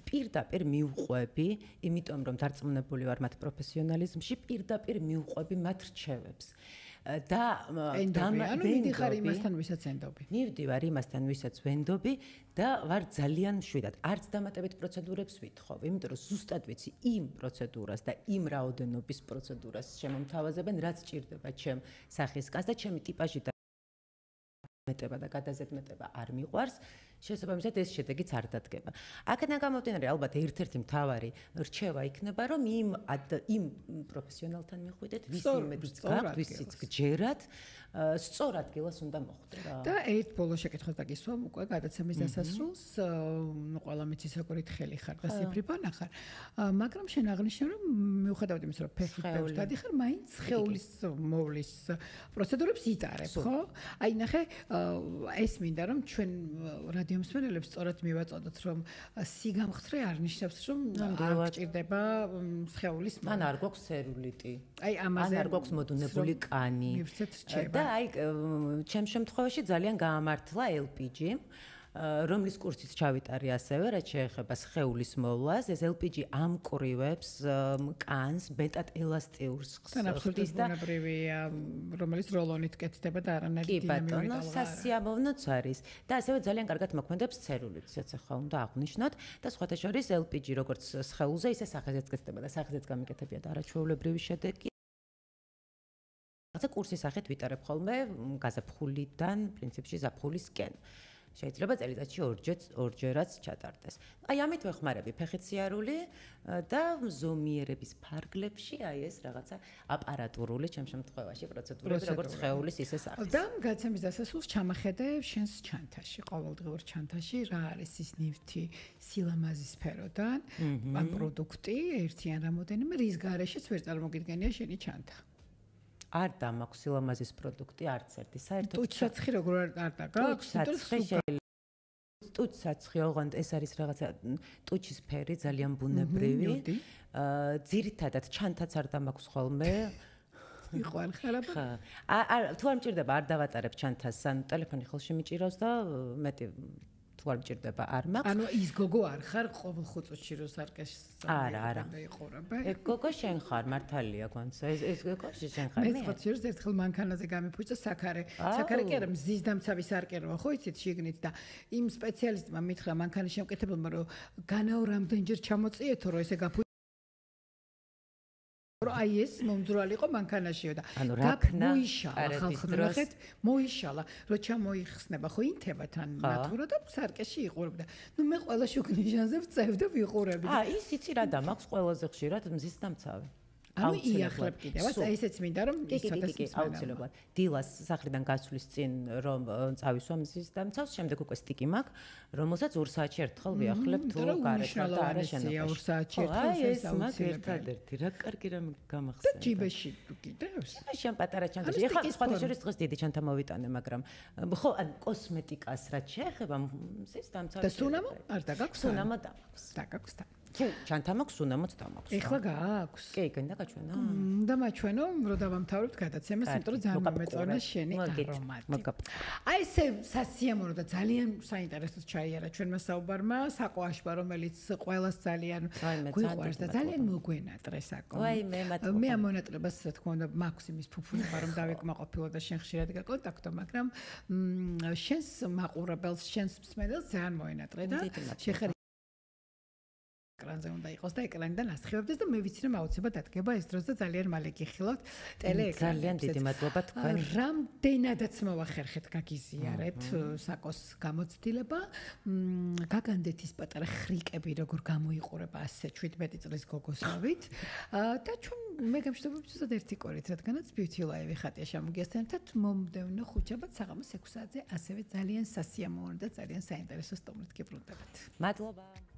პირდაპირ მივყვები, იმიტომ რომ დარწმუნებული ვარ მათ პროფესიონალიზმში, პირდაპირ მივყვები მათ რჩევებს. და მიდიხარ იმასთან, ვისაც ვენდობი. მივდივარ იმასთან, ვისაც ვენდობი და ვარ ძალიან მშვიდად. არც დამატებით პროცედურებს ვითხოვ, იმიტომ რომ ზუსტად ვიცი იმ პროცედურას და იმ რაოდენობის პროცედურას შემომთავაზებენ, რაც ჭირდება ჩემ სახისგანს და ჩემი ტიპაჟი და მეტება და გადაზედმეტება არ მიყვარს. შესაბამისად ეს შედეგიც არ დადგება. აქედან გამომდინარე, ალბათ ერთ-ერთი მთავარი რჩევა იქნება, რომ იმ პროფესიონალთან მიხვიდეთ, ვის იმედიც გაქვთ, ვისიც გჯერათ, სწორ ადგილას უნდა მოხვდეთ. და ერთ ბოლო შეკითხვას დაგისვამ უკვე გადაცემის დასასრულს, ყველა მიცის როგორით ხელი ხარ და სიფრიფანა ხარ, მაგრამ შენ აღნიშნე რომ მიუხედავად იმისა, რომ ფეხით ბევრს დადიხარ, მაინც სხეულის მოვლის პროცედურებს იტარებ, ხო? აი ნახე, ეს მინდა რომ ჩვენ რადიომსმენელებს სწორად მივაწოდოთ, რომ სიგამხსრე არ ნიშნავს, რომ არ გჭირდება სხეულის მან არ გვაქვს სერულიტი. აი ამაზე არ გვაქვს მოდუნებული კანი. და აი ჩემ შემთხვევაში ძალიან გაამართლა LPG, რომლის კურსიც ჩავიტარი ასევე, რაც შეეხება სხეულის მოვლას. ეს LPG ამკრივებს კანს, მეტად ელასტიურ სხეულს და ბუნებრივია, რომელიც როლონით კეთდება და არანაირი დინამიური ტალღა. სასიამოვნოც არის და ასევე ძალიან კარგად მოქმედებს ცერულიტიც, ახლა უნდა აღვნიშნოთ და სხვათა შორის LPG როგორც სხეულზე, ისე სახეზეც კეთდება და სახეზეც გამიკეთებია და არაჩვეულებრივი შედეგი. კურსის სახით ვიტარებ ხოლმე გაზაფხულიდან პრინციპში ზაფხულისკენ. შეიძლება წელიწადში ორჯერაც ჩატარდეს. აი ამით ვეხმარები ფეხით სიარული და ზომიერების ფარგლებში აი ეს რაღაცა აპარატურული ჩემ შემთხვევაში პროცედურები როგორც სხეულის ისე სახის. და გაცემის დასასრულს ჩამახედე შენს ჩანთაში, ყოველდღიურ ჩანთაში რა არის ის ნივთი სილამაზის სფეროდან, ან პროდუქტი, ერთი ან რამოდენიმე, რის გარეშეც ვერ წარმოგიდგენია შენი ჩანთა. არ დამაქვს სილამაზის პროდუქტი არც ერთი საერთოდ ტუჩსაცხი როგორ არ დაგაქვს? ტუჩსაცხი ოღონდ ეს არის რაღაცა ტუჩის ფერი ძალიან ბუნებრივი. ძირითადად ჩანთაც არ დამაქვს ხოლმე. იყო არ ხარაბა? თუ არ მჭირდება არ დავატარებ ჩანთას, ან ტელეფონი ხელში მიჭირავს და მეტი თუ არ მჭირდება არ მაქვს. ანუ ის გოგო არ ხარ ყოველ ხუწუთში რო სარკეში არა. ეგ გოგო შენ ხარ, მართალია გვანცა. ეს გოგო შენ ხარ. მე ხუწუთში ერთხელ მანქანაზე გამიფუჭდა საკარე. საკარე კი არა, მზის დამცავი სარკეროა, ხო იცით შიგნით და იმ სპეციალისტმა მითხრა მანქანის შემკეთებელმა, რომ განაო რამდენჯერ ჩამოწიეთო, რომ ესე გაფუჭდა. აი ეს მომძრალი იყო მანქანაშიო და მოიშალა ხალხნახეთ მოიშალა რო ჩამოიხსნება ხო ინთებათან მათურო და სარკეში იყურებდა ნუ მე ყველა შუქნიშანზე ვწევდა ვიყურებდი ის იცი რა და მაქვს ყველაზე ხშირად მზის დამცავი ანუ იახლებ კიდევაც აი ესეც მინდა რომ კი აუცილებლად დილას სახლიდან გასვლის წინ რომ წავისვა მზის დამცავს შემდეგ უკვე სტიკი მაქვს რომელსაც 2 საათში ერთხელ ვიახლებ თუ გარეთ და არა შენობაში 2 საათში ერთხელ ეს ერთადერთი რა კარგი რამ გამახსენდა და ჯიბეში კიდევს შენ პატარა ჩანთაში ეხლა სხვათა შორის დღეს დიდი ჩანთა მოვიტანე მაგრამ ხო ან კოსმეტიკას რაც შეეხება მზის დამცავი და სუნამო არ დაგაქვს სუნამო დაგაქვს თუ ჩანთა მაქვს სუნამოც დამაქვს ეხლა გააქვს კი გინდა გაჩვენო და მაჩვენო რომ დავამთავრებთ გადაცემას იმიტომ რომ ძალიან მომეწონა შენი არომატი აი ესე სასიამოვნო და ძალიან საინტერესო ჩაიარა ჩვენმა საუბარმა საკო აშბა რომელიც ყველას ძალიან გვიყვარს და ძალიან მოგვენატრე საკო მე ამ მონატრებას რა თქმა უნდა მაქვს იმის ფუფუნება რომ დავეკმაყოფილო და შენ ხშირად გაკონტაქტო მაგრამ შენს მაყურებელს შენს მსმენელს ძალიან მოენატრე და შეხარ ეკრანზე უნდა იყოს და ეკრანიდან ასხივებდეს და მე ვიცი რომ აუცილებლად დადგება ეს დროს და ძალიან მალე გიხილოთ ტელეეკრანებზე. ძალიან დიდი მადლობა თქვენ. რამდენადაც მოვახერხეთ გაგიზიარეთ საკოს გამოცდილება. გაგანდეთ ის პატარა ხრიკები როგორ გამოიყურება 17 წლის გოგოსავით და ჩვენ მე გამშვიდობებით უბრალოდ ერთი კორით რადგანაც Beauty Live ხატია შემოგიასთან ერთად მომდევნო ხუთშაბათ საღამოს 6 საათზე ასევე ძალიან სასიამოვნო და ძალიან საინტერესო სტუმრით გიბრუნდებათ. მადლობა.